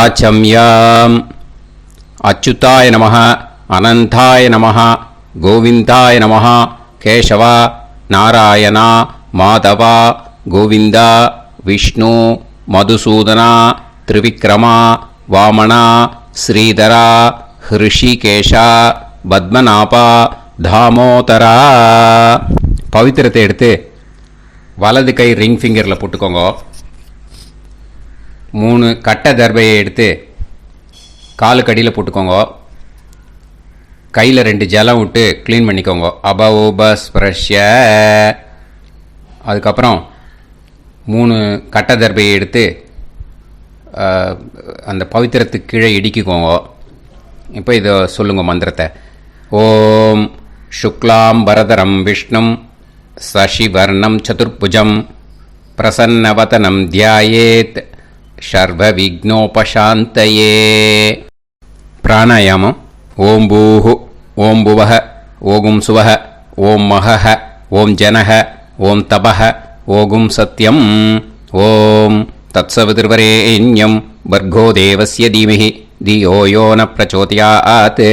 ஆச்சம்யாம். அச்சுதாய நமः, அனந்தாய நமः, கோவிந்தாய நமः, கேசவா, நாராயணா, மாதவா, கோவிந்தா, விஷ்ணு, மதுசூதனா, திரிவிக்ரமா, வாமனா, ஸ்ரீதரா, ஹிருஷிகேஷா, பத்மநாபா, தாமோதரா. பவித்திரத்தை எடுத்து வலது கை ரிங் ஃபிங்கரில் போட்டுக்கோங்க. 3 கட்டை தர்பையை எடுத்து காலுக்கடியில் போட்டுக்கோங்க. கையில் 2 ஜலம் விட்டு க்ளீன் பண்ணிக்கோங்க. அபவோபஸ்பிரஷ்ய. அதுக்கப்புறம் 3 கட்டை தர்பையை எடுத்து அந்த பவித்திரத்துக்கு கீழே இடிக்கிக்கோங்க. இப்போ இதை சொல்லுங்க மந்திரத்தை. ஓம் சுக்லாம் வரதரம் விஷ்ணும் சசிவர்ணம் சதுர்புஜம் பிரசன்னவதனம் தியாயேத் சர்வ விக்னோபசாந்தயே. பிராணாயாமம். ஓம் பூஹு, ஓம் புவஹ, ஓகும் சுவஹ, ஓம் மஹஹ, ஓம் ஜனஹ, ஓம் தபஹ, ஓகும் சத்யம். ஓம் தத்சவிதுர்வரேண்யம் வர்கோ தேவஸ்ய தீமஹி தியோ யோ ந பிரச்சோதயாத்.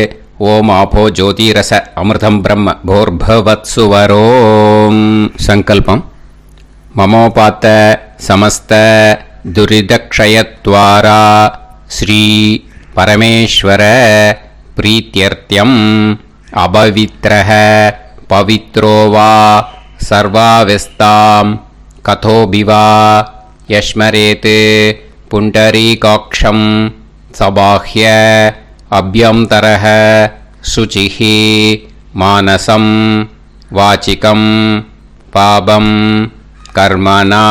ஓம் ஆபோ ஜோதிரச அமிர்தம் பிரம்ம போர்பவத்சுவரோம். சங்கல்பம். மமோபாத்த சமஸ்த துரிதக்ஷயத்வாரா ஸ்ரீ பரமேஸ்வர பிரீத்யர்த்தியம் அபவித்ரஹ பவித்ரோ வா சர்வாவஸ்தாம் கதோபிவா யஸ்மரேத் புண்டரீகாக்ஷம் சபாஹ்ய அப்யந்தரஹ சுசிஹி மானசம் வாசிகம் பாபம் கர்மணா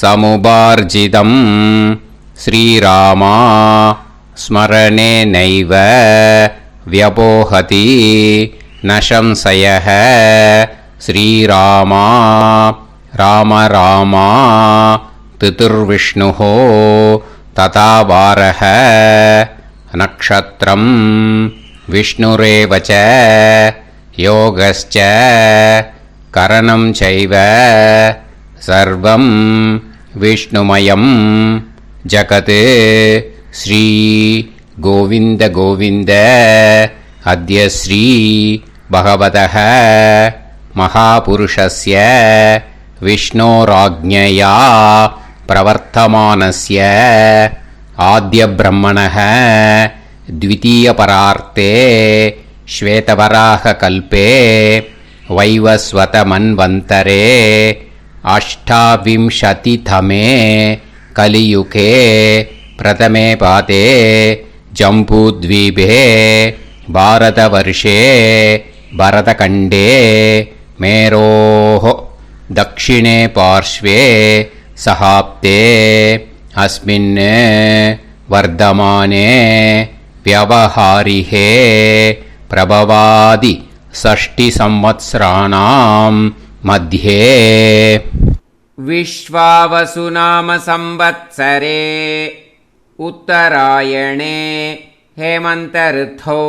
சமுபார்ஜிதம் ஸ்ரீராமா ஸ்மரணேனைவ வ்யபோஹதி நசம்சயஹ. ஸ்ரீராமா ராம ராமா திதிர்விஷ்ணுஹோ ததா வாரஹ. நக்ஷத்ரம் விஷ்ணுரேவச யோகஸ்ச கரணம் சைவ சர்வம் விஷ்ணுமயம் ஜகத். ஸ்ரீ கோவிந்த கோவிந்த அத்ய ஸ்ரீ பகவதः மகாபுருஷஸ்ய விஷ்ணோராஜ்ஞயா பிரவர்த்தமானஸ்ய ஆத்ய பிரம்மணः த்விதீயபரார்த்தே ஸ்வேதவராக கல்பே வைவஸ்வத மன்வந்தரே அஷ்டாவிம்சதிதமே கலியுகே பிரதமே பாதே ஜம்பூத்வீபே பாரதவர்ஷே பரதகண்டே மேரோः தக்ஷிணே பார்ஷ்வே சஹாப்தே அஸ்மின் வர்தமானே व्यवहारिहे प्रभवादि षष्टि संवत्सराणां मध्ये. विश्वावसुनाम संवत्सरे उत्तरायणे हेमन्त ऋतौ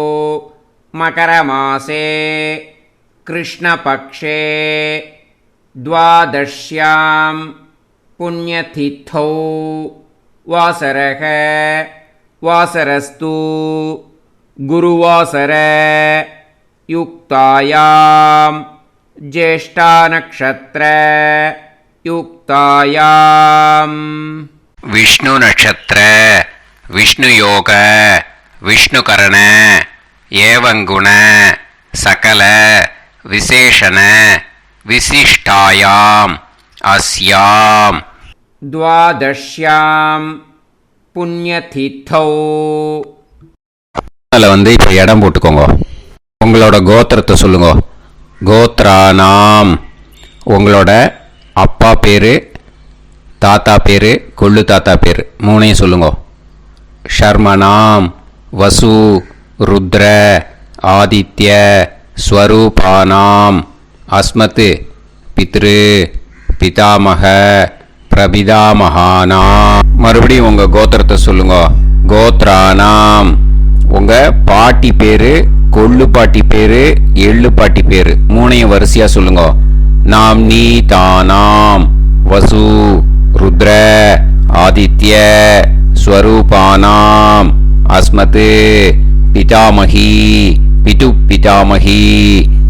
मकरमासे कृष्णपक्षे द्वादश्यां पुण्यतिथौ वासरः वासरस्तु गुरुवासर युक्तायां ज्येष्ठा नक्षत्र युक्तायां विष्णु नक्षत्र विष्णु योग विष्णुकरण एवं गुण सकल विशेषण विशिष्टायां अस्यां द्वादश्यां புண்ணியதித்தோ. அதில் வந்து இப்போ இடம் போட்டுக்கோங்க. உங்களோட கோத்திரத்தை சொல்லுங்க. கோத்ரானாம். உங்களோட அப்பா பேர், தாத்தா பேர், கொள்ளு தாத்தா பேர் 3ஐயும் சொல்லுங்க. ஷர்மனாம் வசு ருத்ர ஆதித்ய ஸ்வரூபானாம் அஸ்மத் பித்ரு பிதாமக பிரபிதாமகானா. மறுபடியும் உங்கள் கோத்திரத்தை சொல்லுங்க. கோத்ரானாம். உங்கள் பாட்டி பேர், கொள்ளு பாட்டி பேர், எள்ளு பாட்டி பேர் 3ஐயும் வரிசையாக சொல்லுங்க. நாம் நீ தானாம் வசு ருத்ர ஆதித்ய ஸ்வரூபானாம் அஸ்மத் பிதாமகி பிது பிதாமகி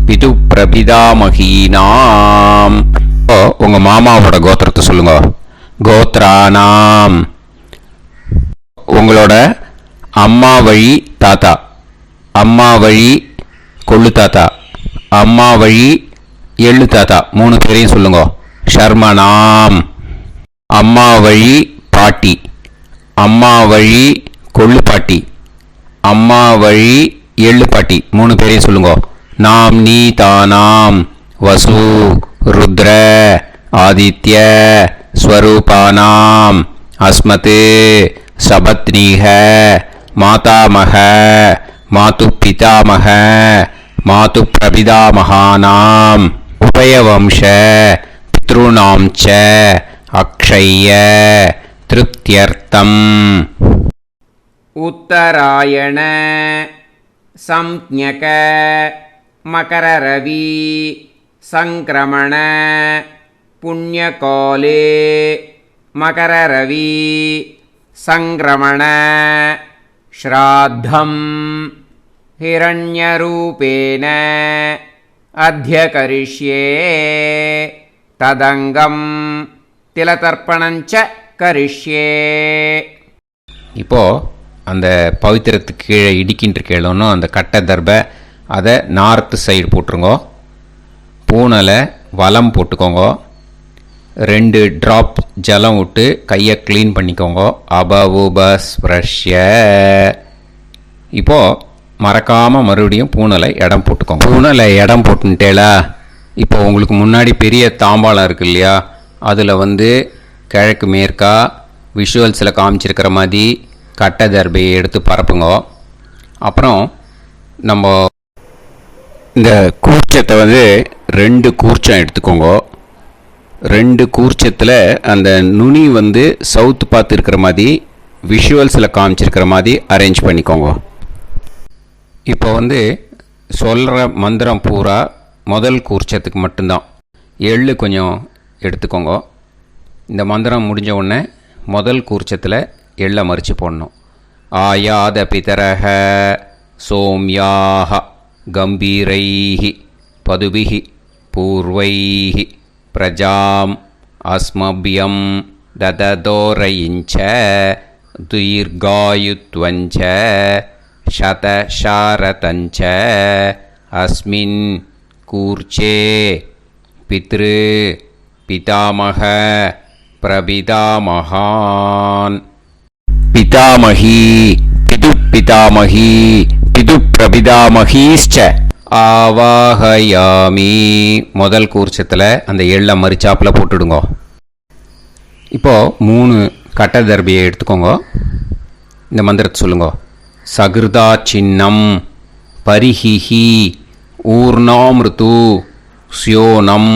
பிது பிரபிதாமகீனாம். உங்க மாமாவோட கோத்திரத்தை சொல்லுங்க. கோத்ரானாம் உங்களோட அம்மா வழி தாத்தா, அம்மா வழி கொள்ளு தாத்தா, அம்மா வழி எள்ளு தாத்தா, 3 பேரையும் சொல்லுங்க. ஷர்மனாம் அம்மா வழி பாட்டி, அம்மா வழி கொள்ளு பாட்டி, அம்மா வழி எள்ளு பாட்டி, 3 பேரையும் சொல்லுங்க. நாம் நீ தானாம் வசு ருத்ர ஆதித்ய ஸ்வரூபானாம் அஸ்மத் சபத்னீஹ மாதாமக மாது பிதாமக மாது பிரபிதாமகானாம் உபயவம்ச பித்ருணாம் ச அக்ஷய்ய திருப்தியர்த்தம். உத்தராயண சம்ஞக மகரரவி சங்கிரமண புண்ணியகாலே மகரரவி சங்கிரமண ஸ்ராத்தம் ஹிரண்யரூபேன அத்யகரிஷ்யே ததங்கம் திலதர்ப்பணஞ்ச கரிஷ்யே. இப்போது அந்த பவித்திரத்துக்கு கீழே இடிக்கின்ற கீழே அந்த கட்டை தர்பை அதை நார்த்து சைடு போட்டுருங்கோ. பூனலை வலம் போட்டுக்கோங்க. 2 ட்ராப் ஜலம் விட்டு கையை க்ளீன் பண்ணிக்கோங்க. அபவுபஸ்ப்ரஷ்ய. இப்போது மறக்காமல் மறுபடியும் பூனலை இடம் போட்டுக்கோங்க. பூனலை இடம் போட்டுட்டேலா, இப்போ உங்களுக்கு முன்னாடி பெரிய தாம்பாளம் இருக்கு இல்லையா, அதில் கிழக்கு மேற்கா விஷுவல்ஸில் காமிச்சிருக்கிற மாதிரி கட்டை தர்பையை எடுத்து பரப்புங்க. அப்புறம் நம்ம இந்த கூர்ச்சத்தை 2 கூர்ச்சம் எடுத்துக்கோங்க. 2 கூர்ச்சத்தில் அந்த நுனி சவுத்து பார்த்து இருக்கிற மாதிரி விஷுவல்ஸில் காமிச்சிருக்கிற மாதிரி அரேஞ்ச் பண்ணிக்கோங்க. இப்போ சொல்கிற மந்திரம் பூரா முதல் கூர்ச்சத்துக்கு மட்டும்தான். எள்ளு கொஞ்சம் எடுத்துக்கோங்க. இந்த மந்திரம் முடிஞ்ச உடனே முதல் கூர்ச்சத்தில் எள்ளை மறித்து போடணும். ஆயாத பிதரஹ சோம்யாக கம்பீரைஹி பதுபிஹி பூர்வைஹி பிரஜாம் அஸ்மபியம் தததோரயிஞ்ச தீர்காயுத்வஞ்ச சதசாரதஞ்ச அஸ்மின் கூர்ச்சே பித்ரு பிதாமக பிரபிதாமகான். பிதாமகி பிது பிதாமகி பிது பிரபிதாமகீஷ்ச ஆவாஹயாமி. முதல் கூர்ச்சத்தில் அந்த எள்ளை மறிச்சாப்பில் போட்டுடுங்க. இப்போது 3 கட்டை தர்பியை எடுத்துக்கோங்க. இந்த மந்திரத்தை சொல்லுங்க. சகிருதா சின்னம் பரிஹிஹி ஊர்ணாமிருத்து ஸ்யோனம்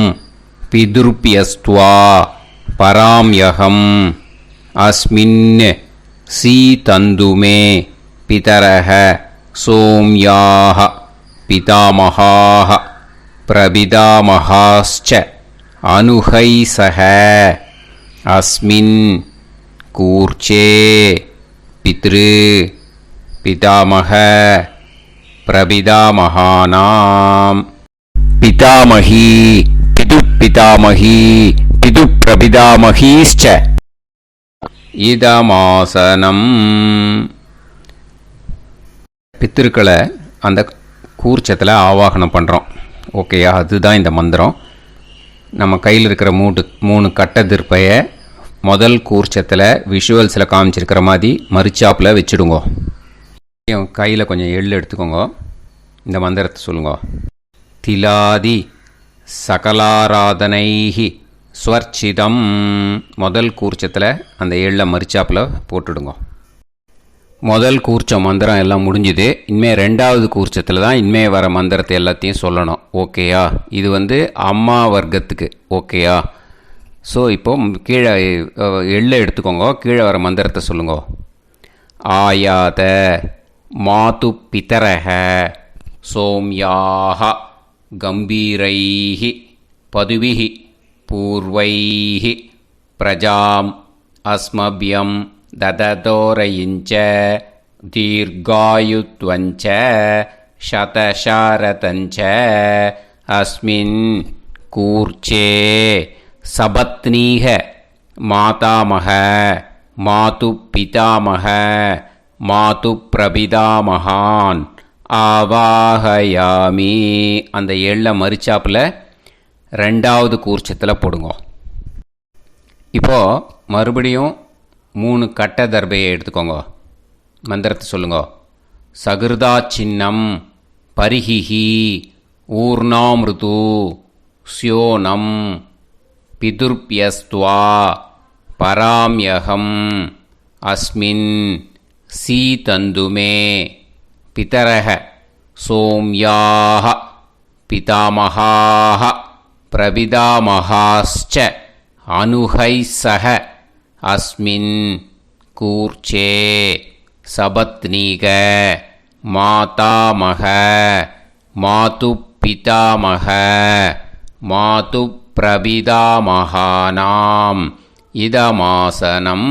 பிதுர்பியஸ்துவா பராம்யகம் அஸ்மின் சீதந்துமே பிதரஹ சோம்யாக பிதாமகாः பிரபிதாமகாश्च அனுஹைசஹ அஸ்மின் கூர்ச்சே பித்ரு பிதாமக பிரபிதாமகானாம். பிதாமகி பிது பிதாமகி பிது பிரபிதாமகீश्च இதமாசனம். பித்திருக்களை அந்த கூர்ச்சத்தில் ஆவாகனம் பண்ணுறோம். ஓகேயா, அதுதான் இந்த மந்திரம். நம்ம கையில் இருக்கிற 3 கட்டை திருப்பையை முதல் கூர்ச்சத்தில் விஷுவல்ஸில் காமிச்சிருக்கிற மாதிரி மறிச்சாப்பில் வச்சுடுங்க. கையில் கொஞ்சம் எள்ளு எடுத்துக்கோங்க. இந்த மந்திரத்தை சொல்லுங்க. திலாதி சகலாராதனைஹி ஸ்வர்ச்சிதம். முதல் கூர்ச்சத்தில் அந்த எள்ளை மறிச்சாப்பில் போட்டுடுங்க. முதல் கூர்ச்சம் மந்திரம் எல்லாம் முடிஞ்சுது. இனிமேல் 2வது கூர்ச்சத்தில் தான் இனிமேல் வர மந்திரத்தை எல்லாத்தையும் சொல்லணும். ஓகேயா, இது அம்மா வர்க்கத்துக்கு. ஓகேயா, ஸோ இப்போது கீழே எள்ளை எடுத்துக்கோங்க. கீழே வர மந்திரத்தை சொல்லுங்க. ஆயாத மாது பிதரஹ சோம்யாக கம்பீரைஹி பதுவிஹி பூர்வைஹி பிரஜாம் அஸ்மபியம் ददतोरयिञ्च दीर्घायुत्वञ्च शतशारतञ्च अस्मिन् कूर्चे सपत्नीः मातामह मातुपितामह மாதுப்பிரபிதாமகான் ஆவாஹயாமி. அந்த எள்ள மரிச்சாப்பில் ரெண்டாவது கூர்ச்சத்தில் போடுங்க. இப்போது மறுபடியும் 3 கட்ட தர்பையை எடுத்துக்கோங்க. மந்திரத்தை சொல்லுங்க. சகிருதா சின்னம் பரிஹிஹி ஊர்ணாமிருது ஸ்யோனம் பிதுர்பியஸ்துவா பராம்யகம் அஸ்மின் சீதந்துமே பிதரஹ சோம்யாஹ பிதாமஹாஹ பிரபிதாமஹாஸ்ச அனுஹைஸஹ அஸ்மின் கூர்ச்சே சபத்னீக மாதாமஹ மாதுப்பிதாமஹ மாதுப்பிரபிதாமஹானாம் இதமாசனம்.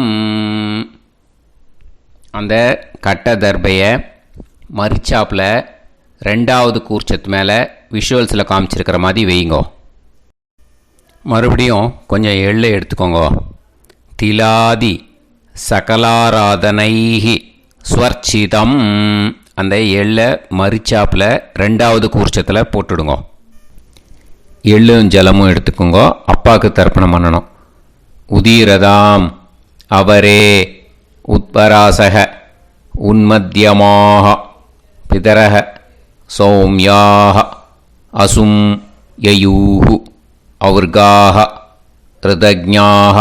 அந்த கட்ட தர்பையை மரிச்சாப்பில் ரெண்டாவது கூர்ச்சத்து மேலே விஷுவல்ஸில் காமிச்சிருக்கிற மாதிரி வைங்கோ. மறுபடியும் கொஞ்சம் எள்ளை எடுத்துக்கோங்க. திலாதி சகலாராதனைஹி ஸ்வர்ச்சிதம். அந்த எள்ளை மரிச்சாப்பில் ரெண்டாவது கூர்ச்சத்தில் போட்டுடுங்க. எள்ளும் ஜலமும் எடுத்துக்கோங்க. அப்பாவுக்கு தர்ப்பணம் பண்ணணும். உதீரதாம் அவரே உத்பராசக உன்மத்யமாக பிதரக சௌம்யாக அசும் யயூஹு அவுர்காக ரிதஜ்ஞாக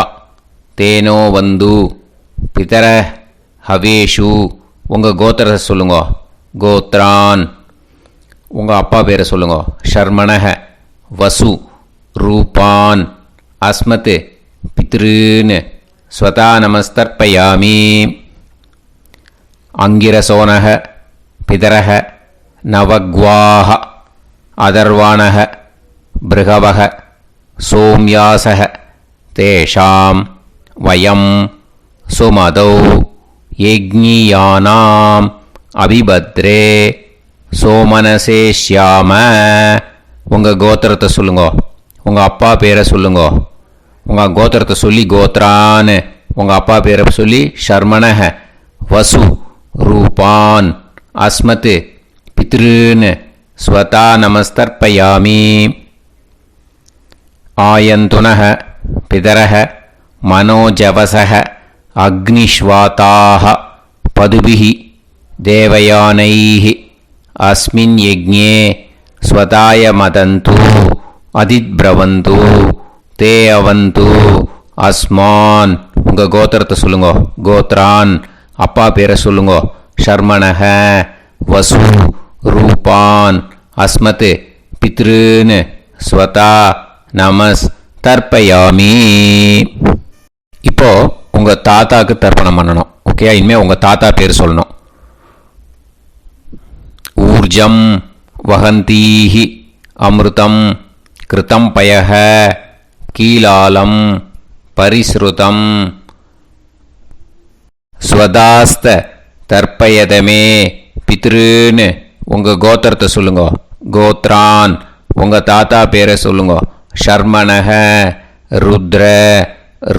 தேனோ வந்து பிதர ஹவேஷு. உங்கள் கோத்திரத்தை சொல்லுங்க. கோத்ரான். உங்கள் அப்பா பேரை சொல்லுங்க. ஷர்மணக வசு ரூபான் அஸ்மத் பித்ருன்னு ஸ்வதா நமஸ்தர்ப்பயாமி. அங்கிரசோனக பிதரக நவக்வாஹ அதர்வாணக பிருகவக சோம்யாசக தேஷாம் வயம் சுமதௌ யஜ்ஞியானாம் அபிபத்ரே சோமனசேஷ்யாம. உங்கள் கோத்திரத்தை சொல்லுங்க. உங்கள் அப்பா பேரை சொல்லுங்க. உங்கள் கோத்திரத்தை சொல்லி கோத்ரான்னு, உங்கள் அப்பா பேரை சொல்லி ஷர்மணக வசு ரூபான் அஸ்மத் பித்ருன்னு ஸ்வதா நமஸ்தர்ப்பயாமி. ஆயந்துனக பிதரக மனோஜவசக அக்னிஷ்வாதாக பதுபிஹி தேவயானைஹி அஸ்மின் யஜ்ஞே ஸ்வதாய மதந்து அதித்பிரவந்து தே அவது அஸ்மான். உங்கள் கோத்திரத்தை சொல்லுங்க. கோத்ரான். அப்பா பேரை சொல்லுங்க. ஷர்மணக வசு ரூபான் அஸ்மத் பித்ருன்னு ஸ்வதா நமஸ் தர்ப்பயாமி. இப்போ உங்கள் தாத்தாக்கு தர்ப்பணம் பண்ணணும். ஓகே, இனிமேல் உங்கள் தாத்தா பேர் சொல்லணும். ஊர்ஜம் வஹந்தீஹி அமிர்தம் கிருதம் பயஹ கீலாலம் பரிஸ்ருதம் ஸ்வதாஸ்த தர்ப்பயதமே பித்ருன்னு. உங்கள் கோத்திரத்தை சொல்லுங்க. கோத்ரான். உங்கள் தாத்தா பேரை சொல்லுங்க. ஷர்மணக ருத்ர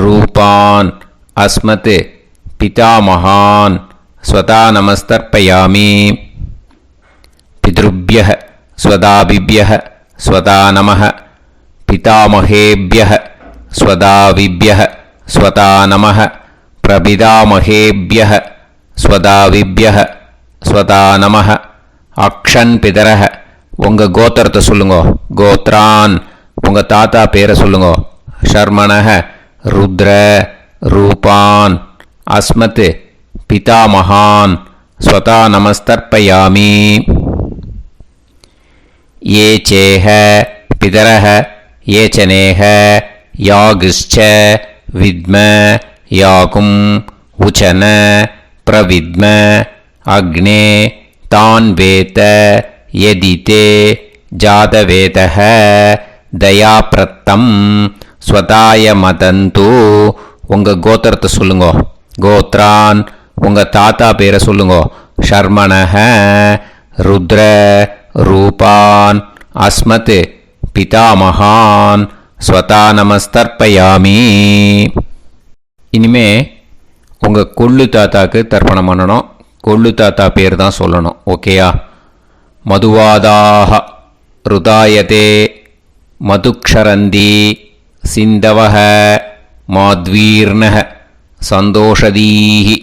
ரூபான் அஸ்மத் பிதாமகான் ஸ்வதா நமஸ்தர்ப்பயாமி. பித்ருப்யஹ ஸ்வதாபிப்யஹ ஸ்வதா நமஹ பிதாமகேப்யஹ ஸ்வதாவிப்யஹ ஸ்வதா நமஹ பிரபிதாமகேப்யஹ ஸ்வதாவிப்யஹ ஸ்வதா நமஹ. அக்ஷன் பிதரஹ. உங்கள் கோத்திரத்தை சொல்லுங்க. கோத்ரான். உங்கள் தாத்தா பேரை சொல்லுங்க. ஷர்மணக ருத்ர ரூபான் அஸ்மத் பிதாமகான் ஸ்வதா நமஸ்தர்ப்பயாமி. ये चेह पितरः ये चनेह यागश्च विद्म याकुम् उचन प्रविद्म अग्ने तान् वेत यदिते जातवेतः दयाप्रत्तम् स्वताय मदन्तु. உங்கள் கோத்திரத்தை சொல்லுங்க. கோத்ரான் உங்கள் தாத்தா பேரை சொல்லுங்க. ஷர்மணஹ ருத்ர ரூபான் அஸ்மத் பிதாமகான் ஸ்வதா நமஸ்தர்ப்பயாமி. இனிமே உங்கள் கொள்ளு தாத்தாக்கு தர்ப்பணம் பண்ணணும். கொள்ளு தாத்தா பேர் தான் சொல்லணும். ஓகேயா? மதுவாதாக ருதாயதே மதுக்ஷரந்தி சிந்தவஹ மாத்வீர்ணஹ சந்தோஷதீஹி.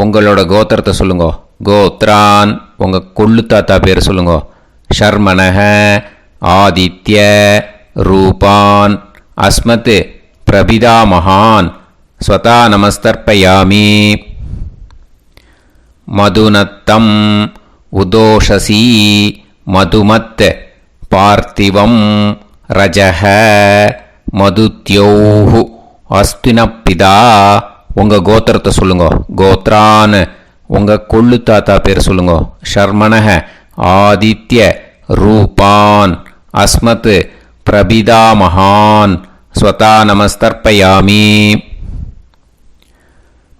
உங்களோட கோத்திரத்தை சொல்லுங்க. கோத்ரான் உங்கள் கொள்ளு தாத்தா பேர் சொல்லுங்க. ஷர்மணஹ ஆதித்ய ரூபான் அஸ்மத் பிரபிதாமகான் ஸ்வதா நமஸ்தர்ப்பயாமி. மதுநத்தம் உதோஷசி மதுமத் பார்த்திவம் ரஜஹ மதுத்யோஹு அஸ்தினப்பிதா. உங்கள் கோத்திரத்தை சொல்லுங்க. கோத்ரான் உங்கள் கொள்ளு தாத்தா பேர் சொல்லுங்க. ஷர்மணஹ ஆதித்ய ரூபான் அஸ்மத் பிரபிதாமகான் ஸ்வதா நமஸ்தர்ப்பயாமி.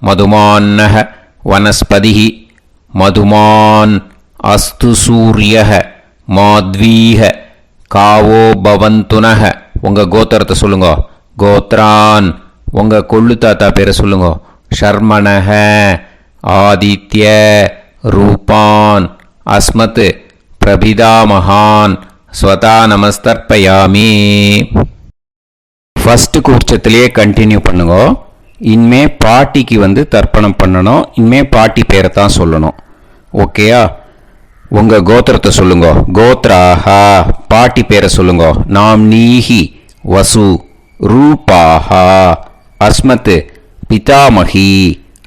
மதுமான்னஹ வனஸ்பதிஹி மதுமான் அஸ்து சூரியஹ மாத்வீஹ காவோ பவந்துனஹ. உங்கள் கோத்திரத்தை சொல்லுங்க. கோத்ரான் உங்கள் கொள்ளு தாத்தா பேரை சொல்லுங்க. ஷர்மணஹ ஆதித்ய ரூபான் அஸ்மத் பிரபிதாமகான் ஸ்வதா நமஸ்தர்ப்பயாமி. ஃபஸ்ட்டு கூர்ச்சத்திலேயே கண்டினியூ பண்ணுங்க. இனிமே பாட்டிக்கு தர்ப்பணம் பண்ணணும். இனிமே பாட்டி பேரை தான் சொல்லணும். ஓகேயா? உங்கள் கோத்திரத்தை சொல்லுங்க. கோத்ராஹா பாட்டி பேரை சொல்லுங்க. நாம் நீஹி வசு ரூபாஹா அஸ்மத் பிதாமகி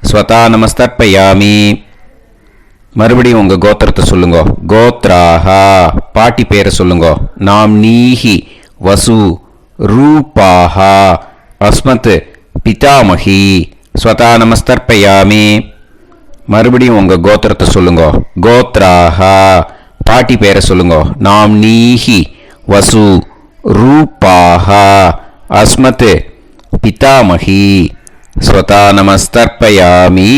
ஸ்வதா நமஸ்தர்ப்பயாமி. மறுபடியும் உங்கள் கோத்திரத்தை சொல்லுங்க. கோத்ராஹா பாட்டி பேரை சொல்லுங்க. நாம் நீஹி வசு ரூபாஹா அஸ்மத் பிதாமகி ஸ்வதா நமஸ்தர்ப்பயாமி. மறுபடியும் உங்கள் கோத்திரத்தை சொல்லுங்க. கோத்ராஹா பாட்டி பேரை சொல்லுங்க. நாம் நீஹி வசு ரூபாஹா அஸ்மத் பிதாமகி ஸ்வதா நமஸ்தர்ப்பயாமி.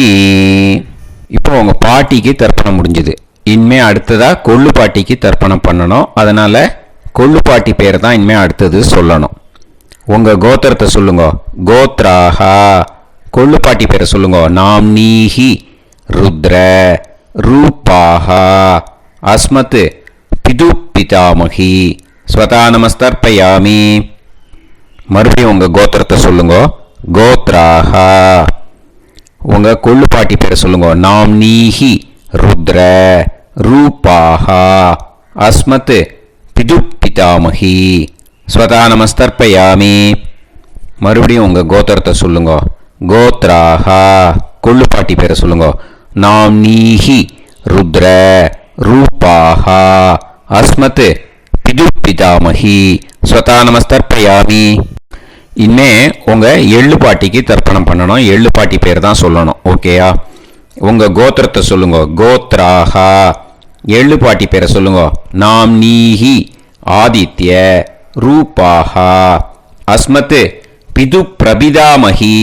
இப்போ உங்கள் பாட்டிக்கு தர்ப்பணம் முடிஞ்சுது. இனிமே அடுத்ததாக கொள்ளு பாட்டிக்கு தர்ப்பணம் பண்ணணும். அதனால் கொள்ளு பாட்டி பேரை தான் இனிமேல் அடுத்தது சொல்லணும். உங்கள் கோத்திரத்தை சொல்லுங்க. கோத்ராஹா கொள்ளு பாட்டி பேரை சொல்லுங்க. நாம் நீஹி ருத்ர ரூபாஹா அஸ்மத் பிது பிதாமகி ஸ்வதா நமஸ்தர்ப்பயாமி. மறுபடியும் உங்கள் கோத்திரத்தை சொல்லுங்க. கோத்ராஹா உங்கள் கொள்ளு பாட்டி பேரை சொல்லுங்க. நாம் நீஹி ருத்ர ரூபாஹா அஸ்மத் பிது பிதாமகி ஸ்வதா நமஸ்தர்ப்பயாமி. மறுபடியும் உங்கள் கோத்திரத்தை சொல்லுங்க. கோத்ராஹா கொள்ளு பாட்டி பேரை சொல்லுங்க. நாம் நீஹி ருத்ர ரூபாஹா அஸ்மத் பிது பிதாமகி ஸ்வதா நமஸ்தர்ப்பயாமி. இனிமே உங்கள் எள்ளு பாட்டிக்கு தர்ப்பணம் பண்ணணும். எள்ளு பாட்டி பேர் தான் சொல்லணும். ஓகேயா? உங்கள் கோத்திரத்தை சொல்லுங்க. கோத்ராஹா எள்ளு பாட்டி பேரை சொல்லுங்க. நாம் நீஹி ஆதித்ய ரூபாஹா அஸ்மத் பிது பிரபிதாமகி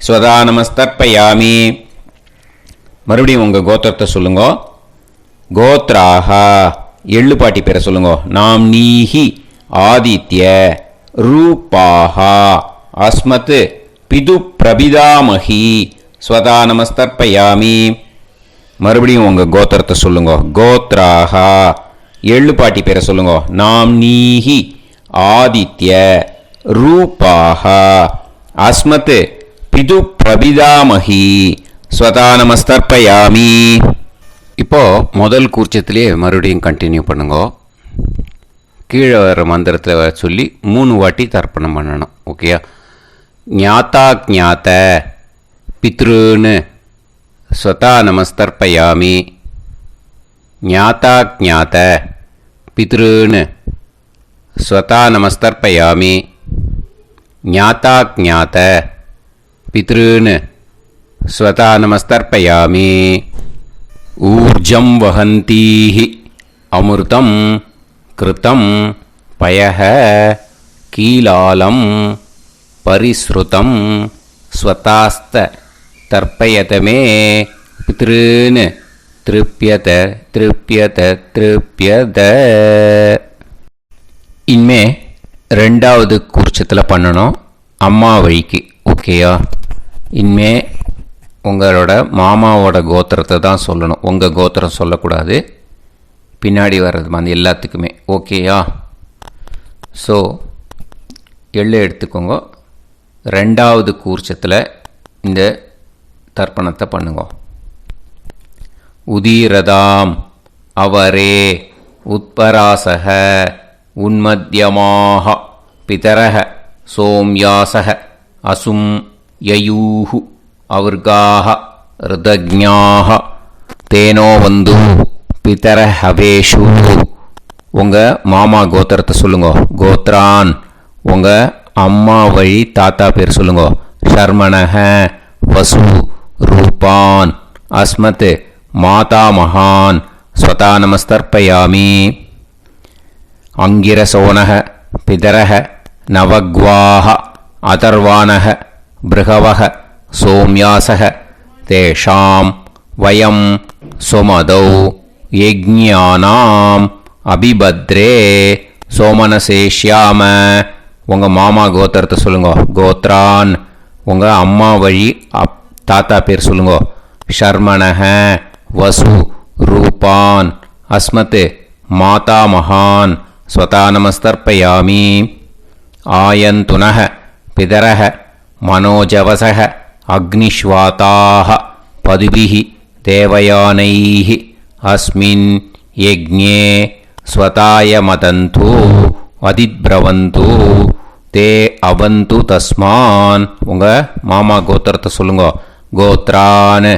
ஸ்வதா நமஸ்தர்ப்பயாமி. மறுபடியும் உங்கள் கோத்திரத்தை சொல்லுங்க. கோத்ராஹா எள்ளு பாட்டி பேரை சொல்லுங்க. நாம் நீஹி ஆதித்ய ரூபாஹா அஸ்மத் பிது பிரபிதாமகி ஸ்வதா நமஸ்தர்ப்பயாமி. மறுபடியும் உங்கள் கோத்திரத்தை சொல்லுங்க. கோத்ராஹா எள்ளு பாட்டி பேரை சொல்லுங்க. நாம் நீஹி ஆதித்ய ரூபாஹா அஸ்மத் பிது பிரபிதாமகி ஸ்வதா நமஸ்தர்ப்பயாமி. இப்போ முதல் கூர்ச்சத்திலே மறுபடியும் கண்டினியூ பண்ணுங்க. கீழே வர மந்திரத்தில் சொல்லி 3 வாட்டி தர்ப்பணம் பண்ணணும். ஓகேயா? ஞாத்தா ஞாத்த பித்ருன்னு ஸ்வதா நமஸ்தர்ப்பயாமி. ஞாத்தா ஞாத்த பித்ருன்னு ஸ்வதா நமஸ்தர்ப்பயாமி. ஞாத்தா ஞாத்த பித்ருன்னு ஸ்வதா நமஸ்தர்ப்பயாமி. ஊர்ஜம் வஹந்தீஹி அமிர்தம் கிருதம் பயஹ கீலாலம் பரிஸ்ருதம் ஸ்வதாஸ்த தர்ப்பயதமே பித்ருன்னு திருப்பியத திருப்பியத திருப்பியத. இனிமே ரெண்டாவது கூர்ச்சத்தில் பண்ணணும் அம்மா வழிக்கு. ஓகேயா? இனிமே உங்களோட மாமாவோட கோத்திரத்தை தான் சொல்லணும், உங்கள் கோத்திரம் சொல்லக்கூடாது. பின்னாடி வர்றது அந்த எல்லாத்துக்குமே. ஓகேயா? ஸோ எள்ளு எடுத்துக்கோங்க. ரெண்டாவது கூர்ச்சத்தில் இந்த தர்ப்பணத்தை பண்ணுங்க. உதீரதாம் அவரே உத்பராசக உன்மத்யமாக பிதரக சோம்யாசக அசும் யயூஹு அவர்காக ருதஜ்ஞாக தேனோ வந்து பிதர ஹவேஷு. உங்கள் மாமா கோத்திரத்தை சொல்லுங்க. கோத்ரான் உங்கள் அம்மா வழி தாத்தா பேர் சொல்லுங்க. ஷர்மணக வசு ரூபான் அஸ்மத் மாதா மகான் ஸ்வதா நமஸ்தர்ப்பயாமி. அங்கிரசோனக பிதரக நவக்வாக அதர்வானக பிருகவக சோம்யாசக தேஷாம் வயம் சுமதௌ யஜ்ஞானாம் அபிபத்ரே சோமனசேஷ்யாம. உங்கள் மாமா கோத்திரத்தை சொல்லுங்க. கோத்ரான் உங்கள் அம்மா வழி தாத்தா பேர் சொல்லுங்க. ஷர்மணக வசு ரூபான் அஸ்மத் மாதா மகான் ஸ்வதா நமஸ்தர்ப்பயாமி. ஆயந்துனக பிதரக மனோஜவசக அக்னிஷ்வாதாக பதுபிஹி தேவயானைஹி அஸ்மின் யஜ்ஞே ஸ்வதாய மதந்து அதிப்ரவந்து தே அவந்து தஸ்மான். உங்கள் மாமா கோத்திரத்தை சொல்லுங்க. கோத்ரான்